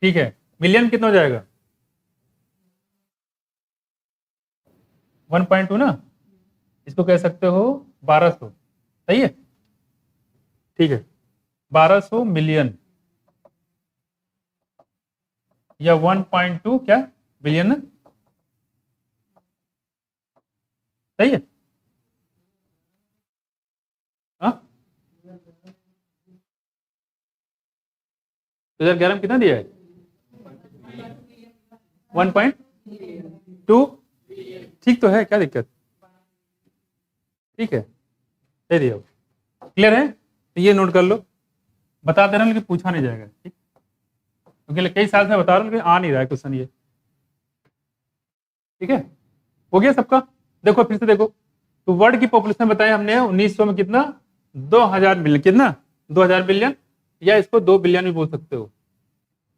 ठीक है। मिलियन कितना हो जाएगा? 1.2 ना, इसको कह सकते हो 1200, सही है, ठीक है। 1200 मिलियन या 1.2 क्या बिलियन ना, सही है। हाँ, 2011 में कितना दिया है? 1.2, ठीक तो है, क्या दिक्कत? ठीक है, दे दिया। क्लियर है? तो ये नोट कर लो, बता दे रहा हूँ लेकिन पूछा नहीं जाएगा, ठीक, क्योंकि कई साल से बता रहा हूँ लेकिन आ नहीं रहा है क्वेश्चन ये, ठीक है। हो गया सबका? देखो फिर से देखो, तो वर्ल्ड की पॉपुलेशन बताया हमने 1900 में कितना? 2000 बिलियन, कितना? 2000 बिलियन, या इसको 2 बिलियन भी बोल सकते हो।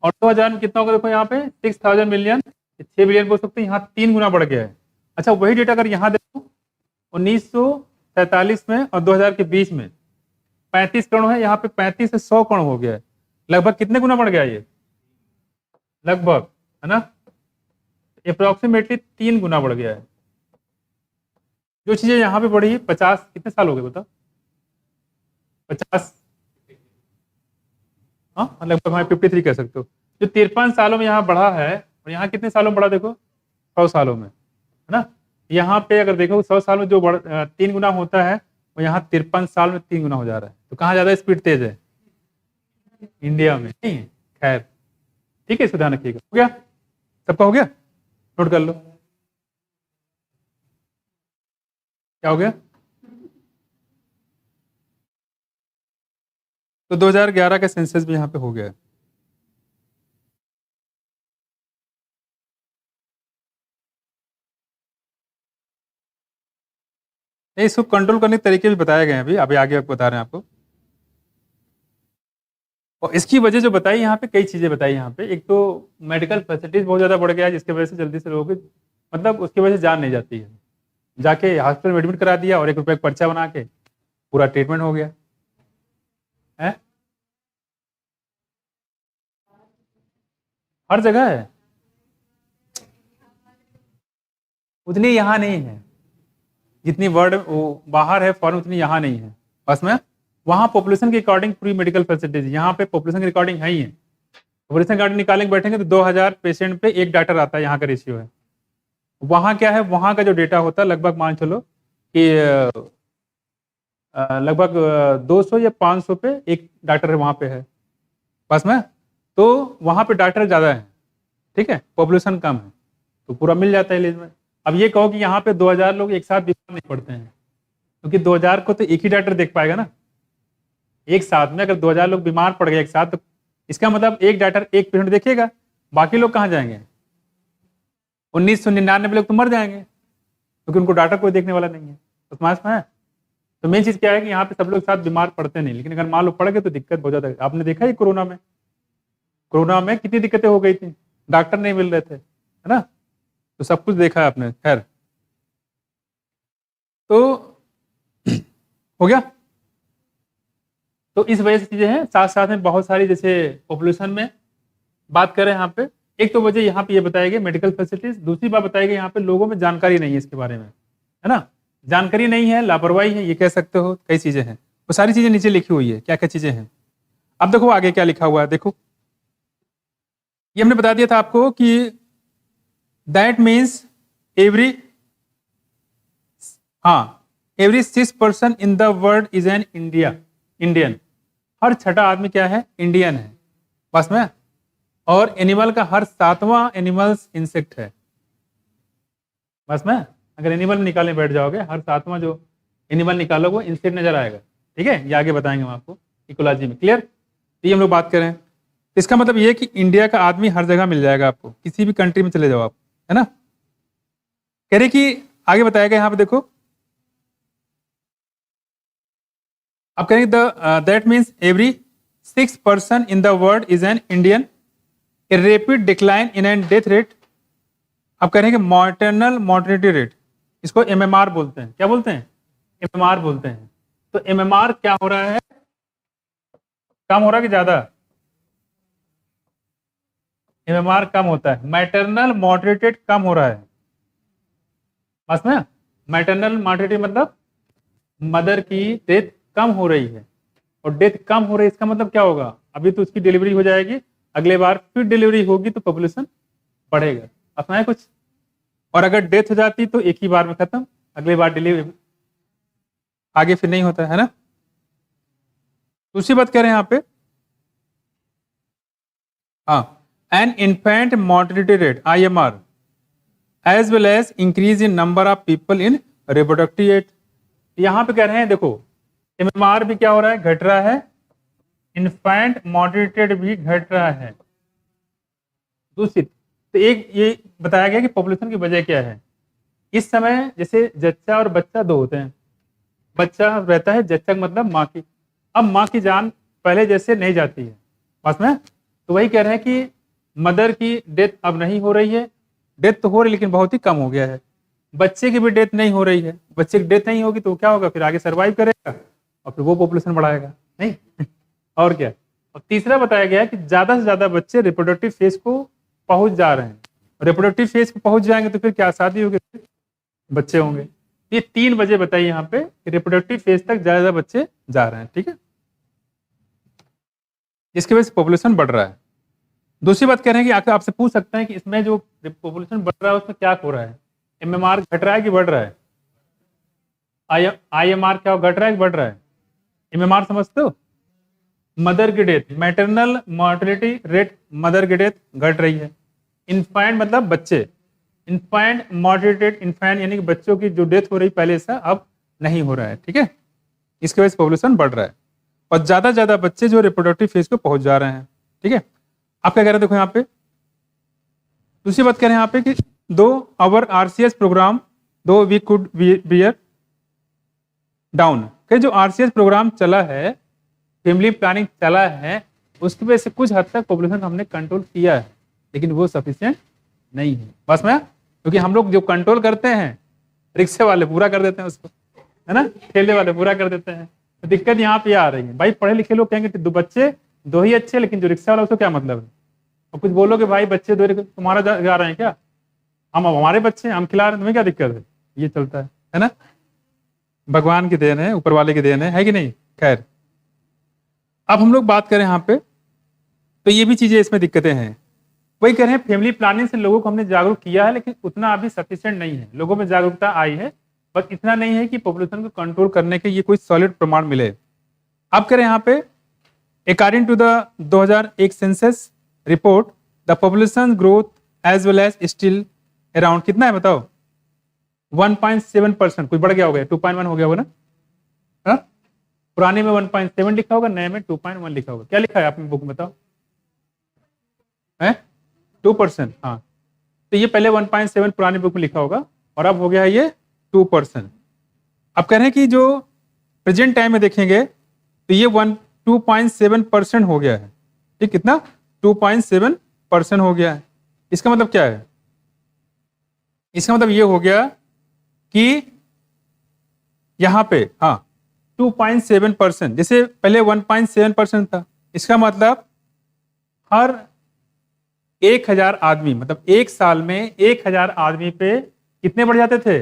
और 2000 में कितना होगा देखो यहाँ पे 6000 मिलियन, 6 बिलियन बोल सकते हो, यहाँ 3 गुना बढ़ गया है। अच्छा वही डेटा अगर यहाँ देखो 1947 में और 2000 के बीच में 35 करोड़ है, यहाँ पे 35 से 100 करोड़ हो गया है। लगभग कितने गुना बढ़ गया ये? लगभग, है ना, अप्रोक्सीमेटली 3 गुना बढ़ गया है। जो चीजें यहाँ पे बढ़ी 50, कितने साल हो गए बताओ? 50, हाँ लगभग हाँ 53 कह सकते हो। जो 53 सालों में यहाँ बढ़ा है, और यहाँ कितने सालों में बढ़ा देखो? 100 सालों में, है ना। यहाँ पे अगर देखो 100 साल में जो 3 गुना होता है, वो यहाँ 53 साल में 3 गुना हो जा रहा है। तो कहाँ ज्यादा स्पीड तेज है? इंडिया में, नहीं है। खैर ठीक है, इसको ध्यान रखिएगा। हो गया सबका? हो गया, नोट कर लो। क्या हो गया? तो 2011 का सेंसस भी यहाँ पे हो गया है। इसको कंट्रोल करने के तरीके भी बताए गए हैं, अभी आगे बता रहे हैं आपको। और इसकी वजह जो बताई यहाँ पे, कई चीजें बताई यहाँ पे। एक तो मेडिकल फैसिलिटीज बहुत ज्यादा बढ़ गया है, जिसकी वजह से जल्दी से लोगों की, मतलब उसकी वजह से जान नहीं जाती है। जाके हॉस्पिटल में एडमिट करा दिया और 1 रुपये का पर्चा बना के पूरा ट्रीटमेंट हो गया है। हर जगह है, उतनी यहाँ नहीं है जितनी वर्ल्ड बाहर है फॉरेन, उतनी यहाँ नहीं है। बस में वहाँ पॉपुलेशन के अकॉर्डिंग पूरी मेडिकल फैसिलिटीज, यहाँ पे पॉपुलेशन के अकॉर्डिंग है ही है। पॉपुलेशन अकॉर्डिंग निकालने के बैठेंगे तो 2000 पेशेंट पे 1 डॉक्टर आता है, यहाँ का रेशियो है। वहाँ क्या है, वहाँ का जो डेटा होता है लगभग मान चलो कि लगभग 200 या 500 पे 1 डॉक्टर है वहाँ पे है, बस में। तो वहाँ पे डॉक्टर ज़्यादा है, ठीक है, पॉपुलेशन कम है, तो पूरा मिल जाता है इलाज में। अब ये कहो कि यहाँ पे 2000 लोग एक साथ बीमार नहीं पड़ते हैं, क्योंकि 2000 को तो एक ही डॉक्टर देख पाएगा ना एक साथ में। अगर 2000 लोग बीमार पड़ गए एक साथ, तो इसका मतलब एक डॉक्टर एक पेशेंट देखेगा, बाकी लोग कहाँ जाएंगे? 1999 लोग तो मर जाएंगे, क्योंकि उनको डॉक्टर कोई देखने वाला नहीं है। तो समझ में है? तो मेन चीज क्या है कि यहाँ पे सब लोग साथ बीमार पड़ते नहीं, लेकिन अगर मान लो पड़ गए तो दिक्कत बहुत ज्यादा। आपने देखा ही कोरोना में कितनी दिक्कतें हो गई थी, डॉक्टर नहीं मिल रहे थे, है ना। तो सब कुछ देखा है आपने। खैर तो हो गया। तो इस वजह से चीजें हैं, साथ साथ में बहुत सारी, जैसे पॉपुलेशन में बात करें यहाँ पे, एक तो वजह यहाँ पे ये बताई गई मेडिकल फैसिलिटीज, दूसरी बात बताई गई यहाँ पे लोगों में जानकारी नहीं है इसके बारे में, है ना। जानकारी नहीं है, लापरवाही है, ये कह सकते हो। कई चीजें हैं, वो सारी चीजें नीचे लिखी हुई है, क्या क्या चीजें हैं। अब देखो आगे क्या लिखा हुआ है, देखो ये हमने बता दिया था आपको कि दैट मीन्स एवरी, हाँ, every 6 person in the world is an Indian. हर छठा आदमी क्या है? इंडियन है, बस में। और एनिमल का हर 7वां एनिमल्स इंसेक्ट है, बस में। अगर एनिमल निकालने बैठ जाओगे, हर 7वां जो एनिमल निकालोगे वो इंसेक्ट नजर आएगा, ठीक है। ये आगे बताएंगे हम आपको इकोलॉजी में, क्लियर। तो ये हम लोग बात करें, इसका मतलब ये कि इंडिया का आदमी हर जगह मिल जाएगा आपको, किसी भी कंट्री में चले जाओ आप, है ना। कह रहे कि आगे बताएगा यहाँ पे, देखो अब कहेंगे that means every 6 person in the world is an Indian, A rapid decline in an death rate. अब कह रहे हैं कि मॉर्टर्नल मॉर्टिलिटी रेट, इसको एमएमआर बोलते हैं। क्या बोलते हैं? एमएमआर बोलते हैं। तो एमएमआर क्या हो रहा है, कम हो रहा है कि ज्यादा? एमएमआर कम होता है, मैटरनल मॉर्टेलिटी कम हो रहा है, बस में मैटरनल मॉर्टेलिटी मतलब मदर की डेथ कम हो रही है, और डेथ कम हो रही है इसका मतलब क्या होगा, अभी तो उसकी डिलीवरी हो जाएगी, अगले बार फिर डिलीवरी होगी तो पॉपुलेशन बढ़ेगा, अपना है कुछ। और अगर डेथ हो जाती तो एक ही बार में खत्म, अगली बार डिलीवरी आगे फिर नहीं होता है ना। दूसरी बात कह रहे हैं यहाँ पे, हाँ, an infant mortality rate IMR as well as increase in number of people in reproductive age. यहां पे कह रहे हैं देखो एमएमआर भी क्या हो रहा है, घट रहा है, इन्फेंट मॉर्टेलिटी रेट भी घट रहा है। दूसरी तो एक ये बताया गया कि पॉपुलेशन की वजह क्या है, इस समय जैसे जच्चा और बच्चा दो होते हैं, बच्चा रहता है, जच्चा मतलब माँ की, अब माँ की जान पहले जैसे नहीं जाती है, बस में तो वही कह रहे हैं कि मदर की डेथ अब नहीं हो रही है, डेथ तो हो रही है लेकिन बहुत ही कम हो गया है, बच्चे की भी डेथ नहीं हो रही है, बच्चे की डेथ नहीं होगी तो क्या होगा, फिर आगे सर्वाइव करेगा और फिर वो पॉपुलेशन बढ़ाएगा नहीं और क्या। और तीसरा बताया गया है कि ज्यादा से ज्यादा बच्चे रिप्रोडक्टिव फेज को पहुंच जा रहे हैं, रिप्रोडक्टिव फेज पे पहुंच जाएंगे तो फिर क्या शादी होगी, बच्चे होंगे। ये 3 वजह बताइए यहाँ पे रिप्रोडक्टिव फेज तक ज्यादा बच्चे जा रहे हैं, ठीक है, इसकी वजह से पॉपुलेशन बढ़ रहा है। दूसरी बात कह रहे हैं कि आकर आपसे पूछ सकते हैं कि इसमें जो पॉपुलेशन बढ़ रहा है उसमें क्या हो रहा है, एमएमआर घट रहा है कि बढ़ रहा है, IMR क्या घट रहा है कि बढ़ रहा है, एमएमआर समझते हो, मदर की death, maternal mortality rate mother की डेथ घट रही है, इन्फेंट मतलब बच्चे, इन्फेंट मॉर्टेलिटी रेट इन्फेंट यानी कि बच्चों की जो डेथ हो रही पहले से अब नहीं हो रहा है, ठीक है, इसकी वजह से पॉपुलेशन बढ़ रहा है और ज्यादा ज्यादा बच्चे जो रिप्रोडक्टिव फेज पे पहुंच जा रहे हैं, ठीक है। आप क्या कह रहे हैं देखो यहाँ पे, दूसरी बात कह रहे हैं यहाँ पे कि दो आवर RCS प्रोग्राम दो वी कुड बियर डाउन, के जो RCS प्रोग्राम चला है, फैमिली प्लानिंग चला है, उसकी वजह से कुछ हद तक पॉपुलेशन हमने कंट्रोल किया है, लेकिन वो सफिशिएंट नहीं है, बस में क्योंकि हम लोग जो कंट्रोल करते हैं रिक्शे वाले पूरा कर देते हैं उसको, है ना, ठेले वाले पूरा कर देते हैं, तो दिक्कत यहाँ पे आ रही है। भाई पढ़े लिखे लोग कहेंगे दो बच्चे दो ही अच्छे, लेकिन जो रिक्शा वाला उसको क्या मतलब है, और कुछ बोलोगे भाई बच्चे दो तुम्हारा जा रहे हैं क्या, हम हमारे बच्चे हम खिला रहे हैं, तुम्हें क्या दिक्कत है, ये चलता है ना, भगवान की देन है, ऊपर वाले की देन है कि नहीं। खैर अब हम लोग बात करें यहाँ पे, तो ये भी चीजें इसमें दिक्कतें हैं, वही कह रहे हैं फैमिली प्लानिंग से लोगों को हमने जागरूक किया है, लेकिन उतना अभी सफिशिएंट नहीं है, लोगों में जागरूकता आई है बस इतना नहीं है कि पॉपुलेशन को कंट्रोल करने के ये कोई सॉलिड प्रमाण मिले। अब कह रहे हैं यहाँ पे according to the 2001 census report the population growth as well as still around कितना है बताओ, 1.7%, कुछ बढ़ गया होगा, 2.1 हो गया होगा ना, हा? पुराने में 1.7 लिखा होगा, नए में 2.1 लिखा होगा, क्या लिखा है आपने बुक में बताओ, है 2%, हाँ, तो ये पहले 1.7 पुरानी बुक में लिखा होगा और अब हो गया है ये 2%। अब कह रहे हैं कि जो प्रेजेंट टाइम में देखेंगे तो ये 2.7% हो गया है, ठीक, कितना 2.7% हो गया है, इसका मतलब क्या है, इसका मतलब ये हो गया कि यहां पे हाँ 2.7%, जैसे पहले 1.7% था, इसका मतलब हर 1000 आदमी, मतलब एक साल में 1000 आदमी पे कितने बढ़ जाते थे,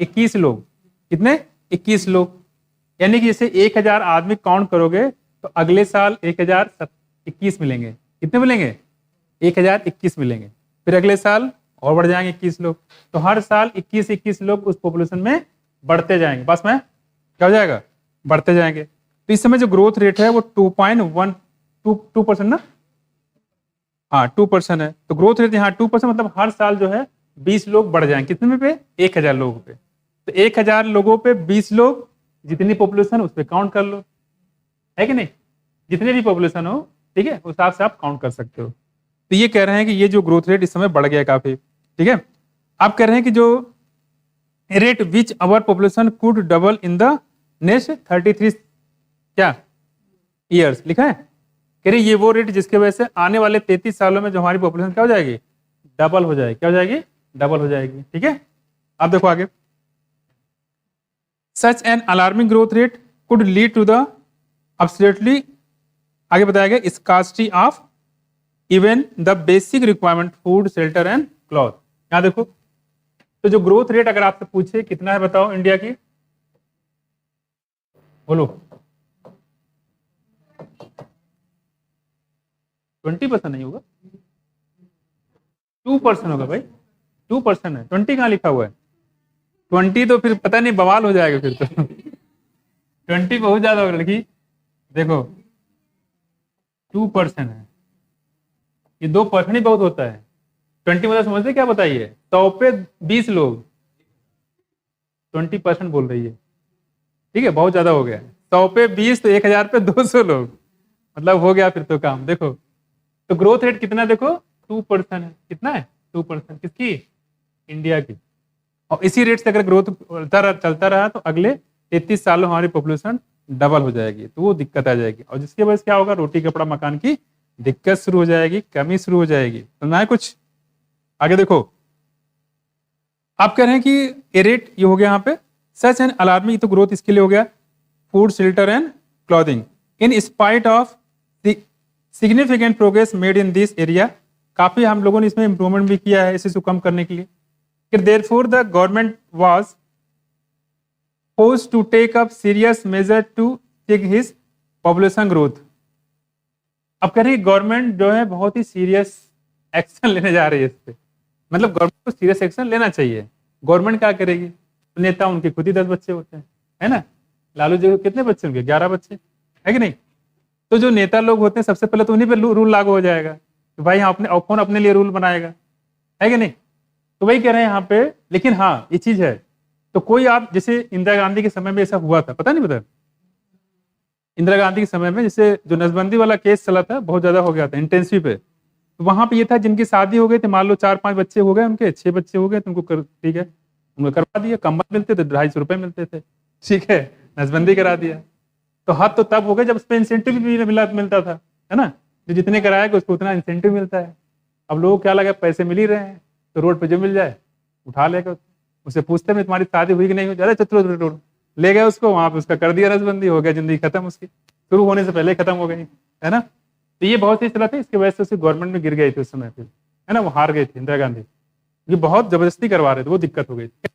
21 लोग, कितने 21 लोग, यानी कि जैसे 1000 आदमी काउंट करोगे तो अगले साल 1021 मिलेंगे, कितने मिलेंगे 1021 मिलेंगे, फिर अगले साल और बढ़ जाएंगे 21 लोग, तो हर साल 21 लोग उस पॉपुलेशन में बढ़ते जाएंगे, बस में क्या हो जाएगा, बढ़ते जाएंगे। तो इस समय जो ग्रोथ रेट है वो 2.12% ना, हाँ 2% है, तो ग्रोथ रेट यहाँ 2% मतलब हर साल जो है 20 लोग बढ़ जाएंगे, कितने में पे 1000 लोगों पे, तो 1000 लोगों पे 20 लोग, जितनी पॉपुलेशन उस पर काउंट कर लो, है कि नहीं, जितने भी पॉपुलेशन हो, ठीक है, उस हिसाब से आप काउंट कर सकते हो। तो ये कह रहे हैं कि ये जो ग्रोथ रेट इस समय बढ़ गया काफी, ठीक है। आप कह रहे हैं कि जो rate which our population could double in the next 33 क्या ईयर्स लिखा है, कह रहे ये वो रेट जिसके वजह से आने वाले 33 सालों में जो हमारी पॉपुलेशन क्या हो जाएगी, डबल हो जाएगी, क्या हो जाएगी, डबल हो जाएगी, ठीक है। अब देखो आगे, such an alarming growth rate could lead to the absolutely, आगे बताया गया, scarcity of even the basic requirement food, shelter and cloth. यहां देखो, तो जो ग्रोथ रेट अगर आपसे पूछे कितना है बताओ इंडिया की, बोलो 20% नहीं होगा, 2% होगा भाई, 2% है, 20 कहाँ लिखा हुआ है, 20 तो फिर पता नहीं बवाल हो जाएगा फिर तो 20 बहुत ज्यादा होगा लड़की, देखो 2% है, ये 2% ही बहुत होता है। 20 मतलब समझते क्या बताइए, 100 पे 20 लोग 20% बोल रही है, ठीक है, बहुत ज्यादा हो गया। 100 पे 20 तो 1000 पे 200 लोग, मतलब हो गया फिर तो काम। देखो तो ग्रोथ रेट कितना, देखो 2% है, कितना है 2%, किसकी, इंडिया की। और इसी रेट से अगर ग्रोथ चलता रहा तो अगले 33 सालों हमारी पॉपुलेशन डबल हो जाएगी, तो वो दिक्कत आ जाएगी, और जिसके वजह से क्या होगा, रोटी कपड़ा मकान की दिक्कत शुरू हो जाएगी, कमी शुरू हो जाएगी। तो ना कुछ आगे देखो, आप कह रहे हैं कि ये रेट ये हो गया यहाँ पे, सच एंड अलार्मिंग, तो ग्रोथ इसके लिए हो गया, food, shelter and clothing, in spite of significant progress made in this area, काफी हम लोगों ने इसमें इंप्रूवमेंट भी किया है इसे कम करने के लिए। फिर therefore the government was forced to take up serious measure to check his population growth. अब कह रहे हैं गवर्नमेंट जो है बहुत ही सीरियस एक्शन लेने जा रही है इस पे, मतलब गवर्नमेंट को सीरियस एक्शन लेना चाहिए। गवर्नमेंट क्या करेगी, नेता उनके खुद ही 10 बच्चे होते हैं, है ना, लालू जी को कितने बच्चे होंगे, 11 बच्चे, है कि नहीं। तो जो नेता लोग होते हैं सबसे पहले तो उन्हीं पे रूल लागू हो जाएगा, तो भाई यहाँ अपने कौन अपने लिए रूल बनाएगा, है कि नहीं। तो वही कह रहे हैं यहाँ पे, लेकिन हाँ ये चीज है, तो कोई आप जैसे इंदिरा गांधी के समय में ऐसा हुआ था, पता नहीं पता, इंदिरा गांधी के समय में जैसे जो नसबंदी वाला केस चला था, बहुत ज्यादा हो गया था इंटेंसिव पे, तो वहां पे ये था जिनकी शादी हो गई थी, मान लो 4-5 बच्चे हो गए, उनके 6 बच्चे हो गए, तो उनको ठीक है उनको करवा दिया, कंबल मिलते थे 250 रुपए मिलते थे, ठीक है, नसबंदी करा दिया। तो हद तो तब हो गया जब उस पर इंसेंटिव भी मिलता था, है ना, जो जितने कराएगा उसको उतना इंसेंटिव मिलता है। अब लोगों को क्या लगा, पैसे मिल ही रहे हैं तो रोड पे जो मिल जाए उठा लेगा, उससे पूछते में तुम्हारी शादी हुई कि नहीं हुई, अरे चतुर ले गए उसको, वहां पे उसका कर दिया नसबंदी, हो गया, जिंदगी खत्म उसकी, शुरू होने से पहले खत्म हो गई, है ना। तो ये बहुत ही चला था, इसकी वजह से उसकी गवर्नमेंट में गिर गई थी उस समय पे, है ना, वो हार गई थी इंदिरा गांधी, ये बहुत जबरदस्ती करवा रहे थे, वो दिक्कत हो गई थी।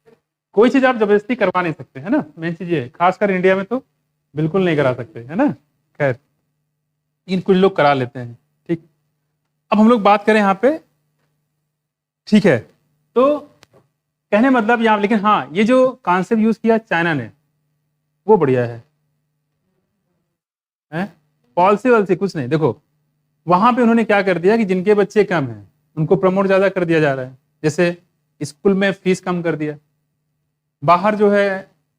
कोई चीज आप जबरदस्ती करवा नहीं सकते, है ना, मेन चीज ये, खासकर इंडिया में तो बिल्कुल नहीं करा सकते, है ना। खैर इन कुछ लोग करा लेते हैं, ठीक। अब हम लोग बात करें यहाँ पे, ठीक है, तो कहने मतलब यहाँ, लेकिन हाँ ये जो कॉन्सेप्ट यूज किया चाइना ने वो बढ़िया है, पॉलिसी वॉलिसी कुछ नहीं। देखो वहां पे उन्होंने क्या कर दिया कि जिनके बच्चे कम हैं उनको प्रमोट ज्यादा कर दिया जा रहा है, जैसे स्कूल में फीस कम कर दिया, बाहर जो है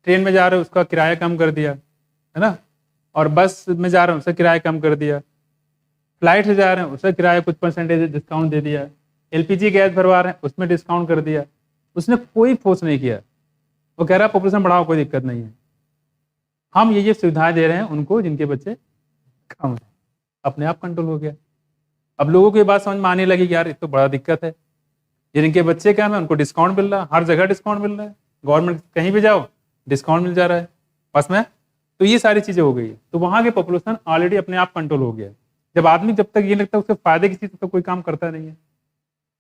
ट्रेन में जा रहे हो उसका किराया कम कर दिया, है ना, और बस में जा रहे हैं उसका किराया कम कर दिया, फ्लाइट से जा रहे हैं उसका किराया कुछ परसेंटेज डिस्काउंट दे दिया, एलपीजी गैस भरवा रहे हैं उसमें डिस्काउंट कर दिया, उसने कोई फोर्स नहीं किया, वो कह रहा है पॉपुलेशन बढ़ाओ कोई दिक्कत नहीं है, हम ये सुविधाएं दे रहे हैं उनको जिनके बच्चे कम है, अपने आप कंट्रोल हो गया। अब लोगों को ये बात समझ में आने लगी कि यार ये तो बड़ा दिक्कत है, जिनके बच्चे कम है उनको डिस्काउंट मिल रहा है, हर जगह डिस्काउंट मिल रहा है, गवर्नमेंट कहीं भी जाओ डिस्काउंट मिल जा रहा है बस में, तो ये सारी चीजें हो गई। तो वहां के पॉपुलेशन ऑलरेडी अपने आप कंट्रोल हो गया। जब आदमी जब तक ये लगता है उसके फायदे की चीज तो कोई काम करता नहीं है,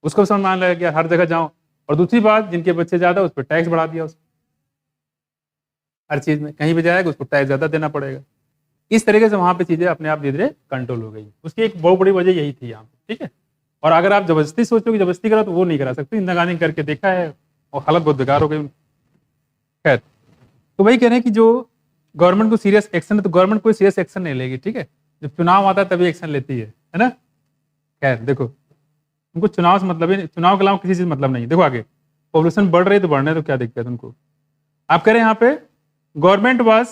उसको समझ में आने लगा कि हर जगह जाओ। और दूसरी बात, जिनके बच्चे ज्यादा उस पर टैक्स बढ़ा दिया, उसको हर चीज में कहीं भी जाएगा उसको टैक्स ज्यादा देना पड़ेगा। इस तरीके से वहां पे चीजें अपने आप धीरे धीरे कंट्रोल हो गई। उसकी एक बहुत बड़ी वजह यही थी यहाँ पे, ठीक है। और अगर आप जबरदस्ती सोचो कि जबरदस्ती करा तो वो नहीं करा सकते, इंदिरा गांधी करके देखा है और हालत बहुत बेकार हो गई। खैर तो वही कह रहे हैं कि जो गवर्नमेंट को सीरियस एक्शन है, तो गवर्नमेंट कोई सीरियस एक्शन नहीं लेगी, ठीक है, जब चुनाव आता है तभी एक्शन लेती है ना। खैर देखो उनको चुनाव से मतलब ही, चुनाव के अलावा किसी चीज मतलब नहीं। देखो आगे पॉपुलेशन बढ़ रही है तो बढ़ने तो क्या दिक्कत है उनको। आप कह रहे हैं यहाँ पे government was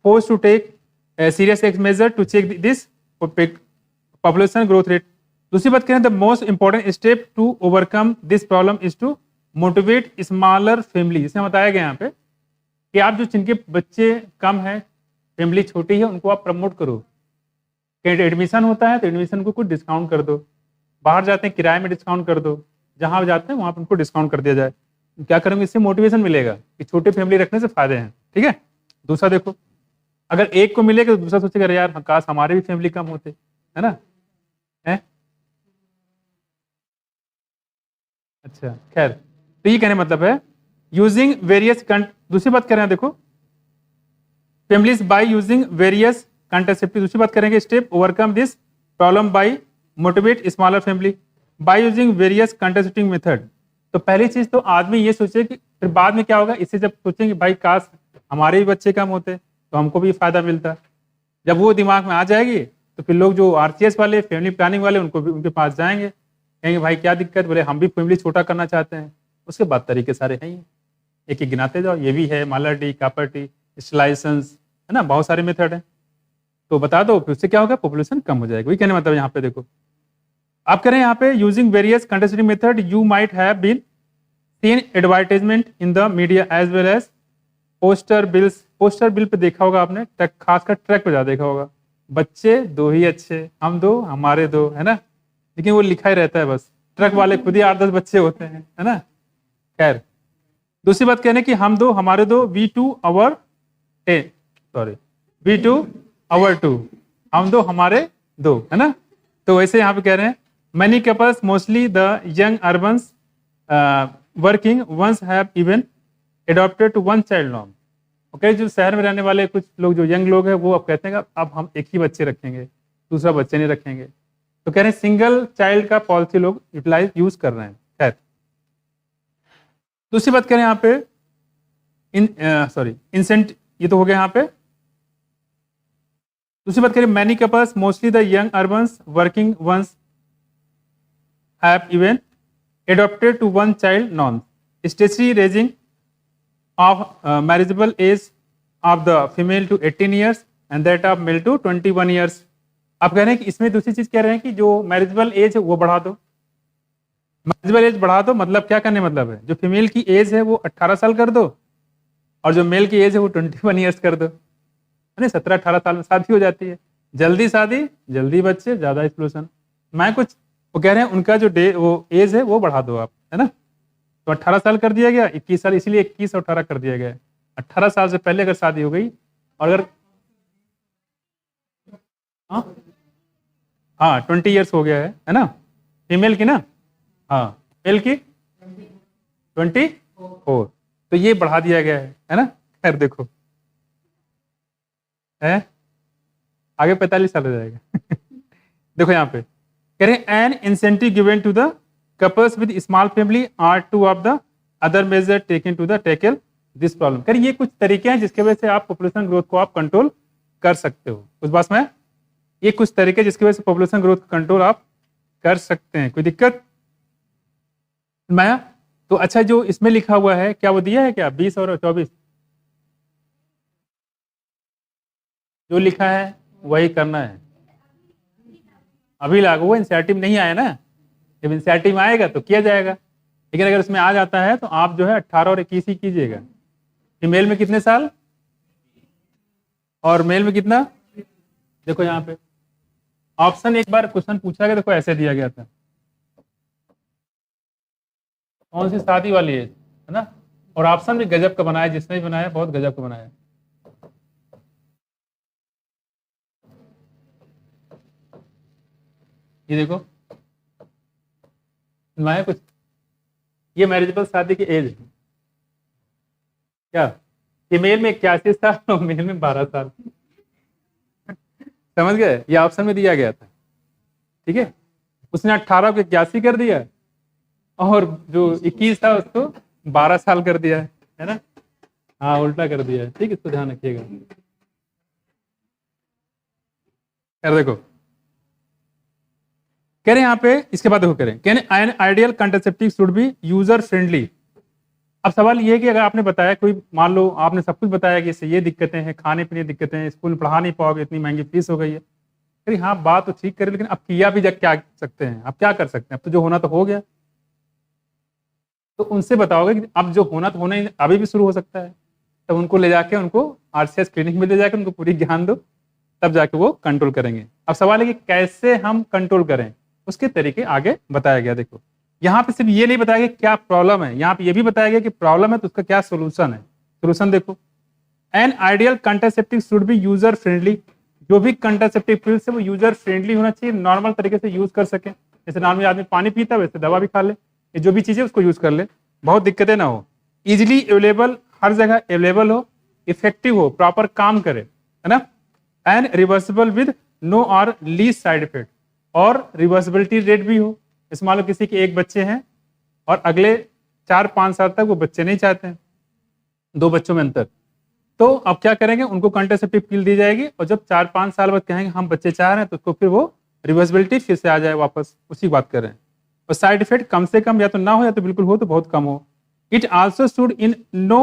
force to take serious measure to check this population growth rate. दूसरी बात करें, the most important step to overcome this problem is to motivate smaller family. इसमें बताया गया यहाँ पे कि आप जो जिनके बच्चे कम है, फैमिली छोटी है, उनको आप प्रमोट करो। कहीं एडमिशन होता है तो एडमिशन को कुछ डिस्काउंट कर दो, बाहर जाते हैं किराए में डिस्काउंट कर दो, जहां जाते हैं वहां पर उनको डिस्काउंट कर दिया जाए। क्या करेंगे, इससे मोटिवेशन मिलेगा कि छोटे फैमिली रखने से फायदे हैं, ठीक है। दूसरा देखो अगर एक को मिलेगा तो दूसरा सोचेगा अरे यार काश हमारे भी फैमिली कम होते, है ना? है? अच्छा खैर, तो ये कहने मतलब है यूजिंग वेरियस दूसरी बात कर रहे हैं देखो, families by using various contraceptive. दूसरी बात करेंगे step overcome this problem by motivate smaller family by using various contraceptive method. तो पहली चीज तो आदमी ये सोचे कि फिर बाद में क्या होगा, इससे जब सोचेंगे भाई काश हमारे भी बच्चे कम होते तो हमको भी फायदा मिलता, जब वो दिमाग में आ जाएगी तो फिर लोग जो आरसीएस वाले फैमिली प्लानिंग वाले उनको भी उनके पास जाएंगे, कहेंगे भाई क्या दिक्कत, बोले हम भी फैमिली छोटा करना चाहते हैं। उसके बाद तरीके सारे हैं ही, एक एक गिनाते जाओ, ये भी है मालर डी, कापर टी, स्टिलाइजेशंस, है ना, बहुत सारे मेथड हैं। तो बता दो फिर उससे क्या होगा, पॉपुलेशन कम हो जाएगी। वही कहने मतलब यहाँ पे देखो आप कह रहे हैं यहाँ पे using various contraceptive method you might have been seen advertisement in the media as well as poster bills. Poster bill पे देखा होगा आपने, ट्रक खासकर ट्रक पे ज्यादा देखा होगा, बच्चे दो ही अच्छे, हम दो हमारे दो, है ना, लेकिन वो लिखा ही रहता है बस, ट्रक वाले खुद ही 8-10 बच्चे होते हैं, है ना। खैर दूसरी बात कहने की हम दो हमारे दो, we two our we two our two, हम दो हमारे दो, है ना। तो वैसे यहाँ पे कह रहे हैं many couples mostly the young urbans working ones have even adopted to one child norm. Okay, जो शहर में रहने वाले कुछ लोग जो यंग लोग हैं वो अब कहते हैं अब हम एक ही बच्चे रखेंगे, दूसरा बच्चे नहीं रखेंगे। तो कह रहे हैं सिंगल चाइल्ड का पॉलिसी लोग यूज कर रहे हैं। खैर दूसरी बात कह रहे हैं यहाँ पे इंसेंट, ये तो हो गया यहाँ पे। दूसरी बात करें many couples mostly the young urbans working ones have even adopted to one child norm stationary raising of marriageable age of the female to 18 years and that of male to 21 years. आप कह रहे हैं कि इसमें दूसरी चीज कह रहे हैं कि जो मैरिजेबल एज है वो बढ़ा दो। मैरिजेबल एज बढ़ा दो मतलब क्या करने मतलब है, जो फीमेल की एज है वो 18 साल कर दो और जो मेल की एज है वो 21 ईयर्स कर दो, है ना। 17-18 साल में शादी हो जाती है, जल्दी शादी जल्दी बच्चे ज्यादा एक्सप्लोजन। मैं कुछ वो कह रहे हैं उनका जो वो एज है वो बढ़ा दो आप, है ना। तो 18 साल कर दिया गया, 21 साल, इसीलिए 21 और 18 कर दिया गया। 18 साल से पहले अगर शादी हो गई और अगर हाँ 20 ईयर्स हो गया है ना, फीमेल की ना, हाँ मेल की 24, तो ये बढ़ा दिया गया है ना। खैर देखो है आगे 45 साल हो जाएगा। देखो यहाँ पे कह रहे हैं an incentive given to the couples with small family are two of the other measure taken to the tackle this problem. कह रहे ये कुछ तरीके हैं जिसके वजह से आप पॉपुलेशन ग्रोथ को आप कंट्रोल कर सकते हो। उस बात में ये कुछ तरीके जिसकी वजह से पॉपुलेशन ग्रोथ कंट्रोल आप कर सकते हैं। कोई दिक्कत माया? तो अच्छा जो इसमें लिखा हुआ है क्या वो दिया है क्या 20 और 24? जो लिखा है वही करना है। अभी लागू हुआ, इंसेंटिव नहीं आया ना, जब इंसेंटिव आएगा तो किया जाएगा। लेकिन अगर उसमें आ जाता है तो आप जो है 18 और 21 ही कीजिएगा। फीमेल में कितने साल और मेल में कितना? देखो यहाँ पे ऑप्शन एक बार क्वेश्चन पूछा गया, देखो ऐसे दिया गया था, कौन सी शादी वाली है ना। और ऑप्शन भी गजब का बनाया, जिसने भी बनाया बहुत गजब का बनाया। ये देखो बनाया कुछ, ये मैरिजेबल शादी की एज है क्या, फीमेल में 81 साल और मेल में 12 साल। समझ गए, ये ऑप्शन में दिया गया था, ठीक है। उसने 18 को 81 कर दिया और जो 21 था उसको 12 साल कर दिया है ना। हाँ उल्टा कर दिया है, ठीक है, इसको ध्यान रखिएगा। यार देखो कह रहे हैं यहाँ पे, इसके बाद देखो कह रहे हैं can an ideal contraceptive should be user friendly. अब सवाल ये है कि अगर आपने बताया कोई, मान लो आपने सब कुछ बताया कि इससे ये दिक्कतें हैं, खाने पीने दिक्कतें हैं, स्कूल में पढ़ा नहीं पाओगे, इतनी महंगी फीस हो गई है। अरे हाँ बात तो ठीक करे, लेकिन अब किया भी क्या सकते हैं, अब क्या कर सकते हैं, अब तो जो होना तो हो गया। तो उनसे बताओगे कि अब जो होना तो होना ही अभी भी शुरू हो सकता है, तब उनको ले जाके उनको आरसीएस क्लिनिक में ले जाकर उनको पूरी ज्ञान दो, तब जाके वो कंट्रोल करेंगे। अब सवाल है कि कैसे हम कंट्रोल करें, उसके तरीके आगे बताया गया। देखो यहाँ पे सिर्फ ये नहीं बताया गया क्या प्रॉब्लम है, यहाँ पे ये भी बताया गया कि प्रॉब्लम है तो उसका क्या सोल्यूशन है। सोल्यूशन देखो an ideal contraceptive should be user friendly, जो भी कंट्रासेप्टिव पिल्स है वो यूजर फ्रेंडली होना चाहिए, नॉर्मल तरीके से यूज कर सके, जैसे नॉर्मली आदमी पानी पीता है वैसे दवा भी खा ले, ये जो भी चीजें उसको यूज कर ले, बहुत दिक्कतें ना हो, इजिली अवेलेबल, हर जगह अवेलेबल हो, इफेक्टिव हो, प्रॉपर काम करे, है ना, एंड रिवर्सिबल विद नो और लीस्ट साइड इफेक्ट, और रिवर्सिबिलिटी रेट भी हो, जैसे मान लो किसी के एक बच्चे हैं और अगले 4-5 साल तक वो बच्चे नहीं चाहते हैं, 2 बच्चों में अंतर, तो अब क्या करेंगे, उनको कंट्रासेप्टिव पिल दी जाएगी, और जब 4-5 साल बाद कहेंगे हम बच्चे चाह रहे हैं तो उसको फिर वो रिवर्सिबिलिटी फिर से आ जाए वापस, उसी बात कर रहे हैं, और साइड इफेक्ट कम से कम या तो ना हो या तो बिल्कुल हो तो बहुत कम हो। It also should in no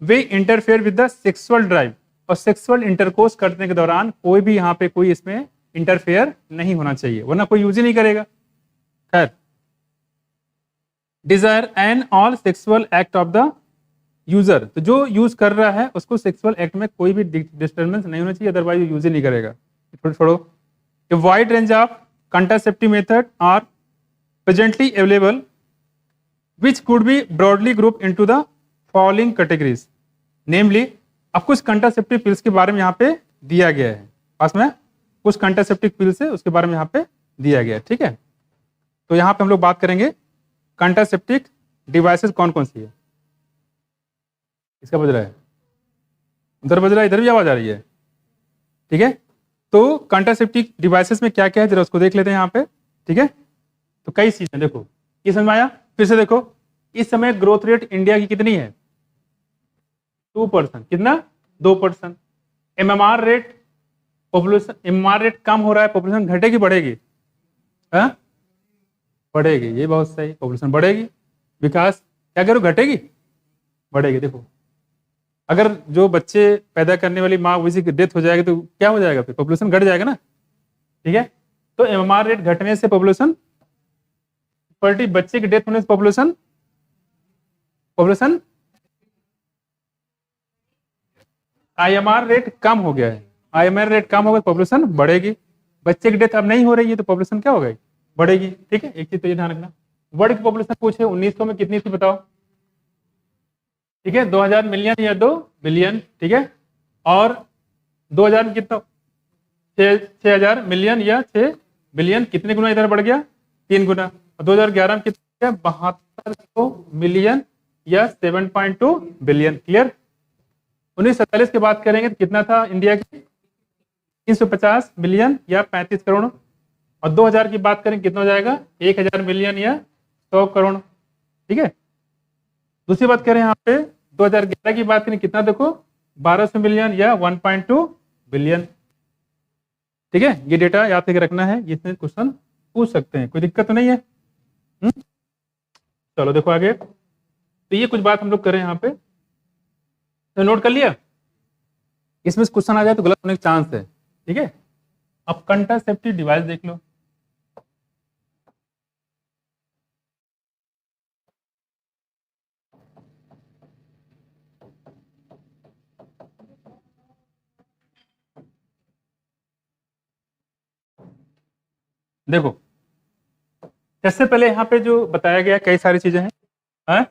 way interfere with the sexual drive, और सेक्सुअल इंटरकोर्स करने के दौरान कोई भी यहाँ पे कोई इसमें इंटरफेयर नहीं होना चाहिए, वरना कोई यूज ही नहीं करेगा। खैर, desire and all sexual act of the user, तो जो यूज कर रहा है उसको सेक्सुअल एक्ट में कोई भी डिस्टर्बेंस नहीं होना चाहिए, अदरवाइज यूज ही नहीं करेगा। छोड़ो, a wide range of contraceptive method are presently available which could be broadly group into the following categories, namely, अब कुछ कंट्रासेप्टिव पिल्स के बारे में यहाँ पे दिया गया है, पास में कुछ कंट्रासेप्टिव पिल्स है उसके बारे में यहाँ पे दिया गया है, ठीक है। तो यहाँ पे हम लोग बात करेंगे कंट्रासेप्टिव डिवाइसेस कौन कौन सी है। इसका बज रहा है, उधर बज रहा है, इधर भी आवाज आ रही है, ठीक है। तो कंट्रासेप्टिव डिवाइसेस में क्या क्या है जरा उसको देख लेते हैं यहाँ पे, ठीक है। तो कई चीजें देखो, ये समझ में आया, फिर से देखो, इस समय ग्रोथ रेट इंडिया की कितनी है, 2%, कितना, 2%। MMR rate, population, MMR rate कम हो रहा है, पॉपुलेशन घटेगी बढ़ेगी, हाँ बढ़ेगी, ये बहुत सही, पॉपुलेशन बढ़ेगी, विकास क्या करो, घटेगी बढ़ेगी। देखो, अगर जो बच्चे पैदा करने वाली माँ उसी की डेथ हो जाएगी तो क्या हो जाएगा, फिर पॉपुलेशन घट जाएगा ना, ठीक है। तो एमएमआर रेट घटने से पॉपुलेशन, बच्चे की डेथ होने से पॉपुलेशन आईएमआर रेट कम हो गया है, आईएमआर रेट कम हो गया, पॉपुलेशन बढ़ेगी, बच्चे की डेथ अब नहीं हो रही है तो पॉपुलेशन क्या हो गई, बढ़ेगी, ठीक है। एक चीज तो ये ध्यान रखना, वर्ल्ड की पॉपुलेशन पूछे 1900 में कितनी थी बताओ, ठीक है, 2000 मिलियन या 2 बिलियन, ठीक है, और 2000 में कितना, 6000 मिलियन या 6 बिलियन, कितने गुना इधर बढ़ गया, 3 गुना, और 2011 में कितना, 7200 मिलियन या 7.2 बिलियन, क्लियर। 1947 की बात करेंगे तो कितना था इंडिया की, 350 मिलियन या 35 करोड़, और 2000 की बात करें कितना हो जाएगा, 1000 मिलियन या 100 करोड़, ठीक है। दूसरी बात करें यहाँ पे 2011 की बात करें कितना, देखो 1200 मिलियन या 1.2 बिलियन, ठीक है। ये डेटा याद करके रखना है, इसमें क्वेश्चन पूछ सकते हैं, कोई दिक्कत तो नहीं है। चलो देखो आगे, तो ये कुछ बात हम लोग करें यहाँ पे, तो नोट कर लिया, इसमें क्वेश्चन आ जाए तो गलत होने का चांस है, ठीक है। अब कंट्रासेप्टिव डिवाइस देख लो, देखो इससे पहले यहाँ पे जो बताया गया कई सारी चीजें हैं, हाँ?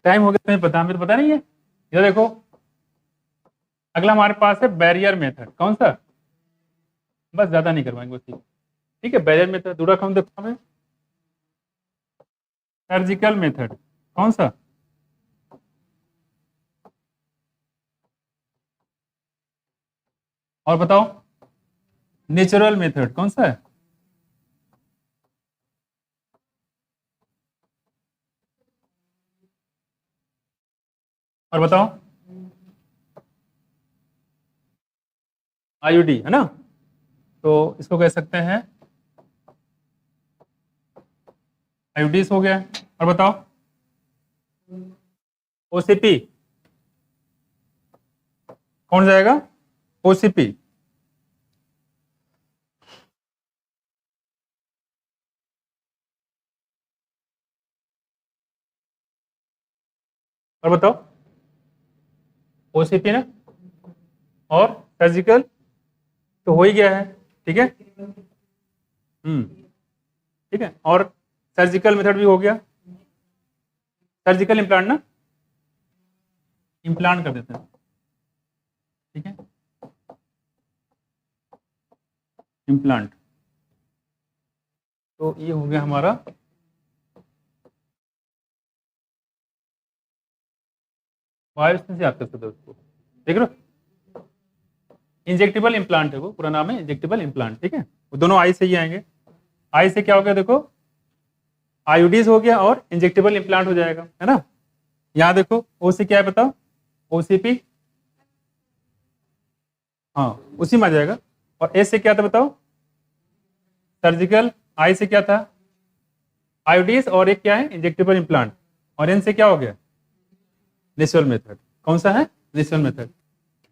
टाइम हो गया तुम्हें पता, हमें तो पता नहीं है। ये देखो, अगला हमारे पास है बैरियर मेथड, कौन सा, बस ज्यादा नहीं करवाएंगे उसी, ठीक है। बैरियर मेथड, दूसरा कौन देखो हमें, सर्जिकल मेथड, कौन सा, और बताओ, नेचुरल मेथड कौन सा है, और बताओ, आईयूडी है ना, तो इसको कह सकते हैं आईयूडीस हो गया, और बताओ, ओसीपी कौन जाएगा, ओसीपी, और बताओ, ओसीपी ना, और सर्जिकल तो हो ही गया है, ठीक है, ठीक है, और सर्जिकल मेथड भी हो गया, सर्जिकल इम्प्लांट ना, इम्प्लांट कर देते हैं, ठीक है, इम्प्लांट। तो ये हो गया हमारा बायोप्सी से याद कर सकते हो उसको, देख रहे हो, इंजेक्टेबल इम्प्लांट है वो, पूरा नाम है इंजेक्टेबल इम्प्लांट, ठीक है। वो दोनों आई से ही आएंगे। आई से क्या हो गया देखो, आईयूडीज हो गया और इंजेक्टेबल इम्प्लांट हो जाएगा, है ना। यहाँ देखो ओ से क्या है बताओ, ओसीपी, हाँ उसी में आ जाएगा। और एस से क्या था बताओ, सर्जिकल। आई से क्या था, आईयूडीज, और एक क्या है, इंजेक्टेबल इम्प्लांट। और एन से क्या हो गया, नेचुरल मेथड। कौन सा है, नेचुरल मेथड।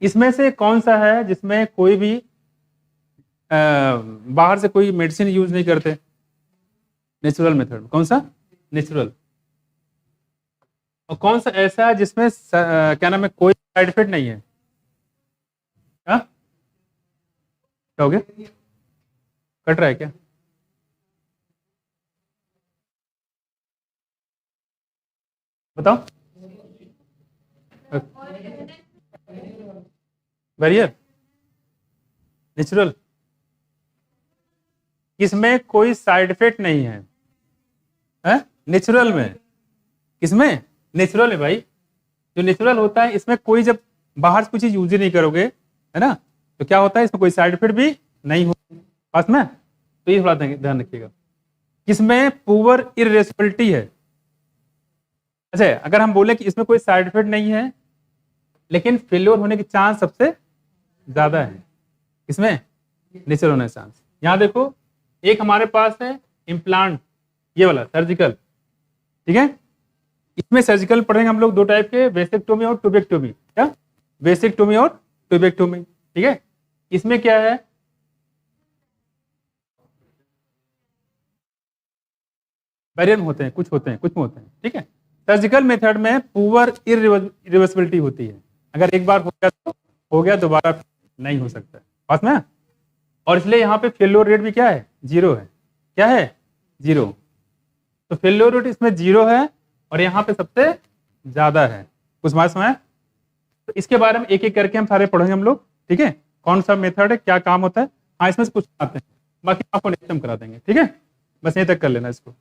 इसमें से कौन सा है जिसमें कोई भी बाहर से कोई मेडिसिन यूज नहीं करते, नेचुरल मेथड। कौन सा, नेचुरल। और कौन सा ऐसा है जिसमें क्या नाम है, कोई साइड इफेक्ट नहीं है। क्या हो गया, कट रहा है क्या, बताओ। बैरियर, नेचुरल, इसमें कोई साइड इफेक्ट नहीं है, है? नेचुरल में, किसमें, नेचुरल में भाई। जो नेचुरल होता है इसमें कोई, जब बाहर से कुछ चीज यूज ही नहीं करोगे, है ना, तो क्या होता है, इसमें कोई साइड इफेक्ट भी नहीं हो पास में। तो ये थोड़ा ध्यान रखिएगा। किसमें पुअर इरिवर्सिबिलिटी है। अच्छा, अगर हम बोले कि इसमें कोई साइड इफेक्ट नहीं है लेकिन फेल्योर होने के चांस सबसे ज्यादा है, इसमें नेचुरल होने के चांस। यहां देखो, एक हमारे पास है इम्प्लांट, ये वाला सर्जिकल, ठीक है। इसमें सर्जिकल पढ़ेंगे हम लोग दो टाइप के, वेसेक्टोमी और ट्यूबेक्टोमी। क्या, वेसेक्टोमी और ट्यूबेक्टोमी, ठीक है। इसमें क्या है, वेरिएंट होते हैं, कुछ होते हैं, कुछ में होते हैं, ठीक है। सर्जिकल मेथड में पुअर इरिवर्सिबिलिटी होती है, अगर एक बार हो गया तो हो गया, दोबारा नहीं हो सकता, पास में। और इसलिए यहाँ पे फेल्योर रेट भी क्या है, जीरो है। क्या है, जीरो। तो फेल्योर रेट इसमें जीरो है और यहाँ पे सबसे ज्यादा है। कुछ बात समझ। तो इसके बारे में एक एक करके हम सारे पढ़ेंगे हम लोग, ठीक है। कौन सा मेथड है, क्या काम होता है, हाँ इसमें से कुछ आते हैं, बाकी आपको नेक्स्ट टाइम करा देंगे, ठीक है। बस यहीं तक कर लेना इसको।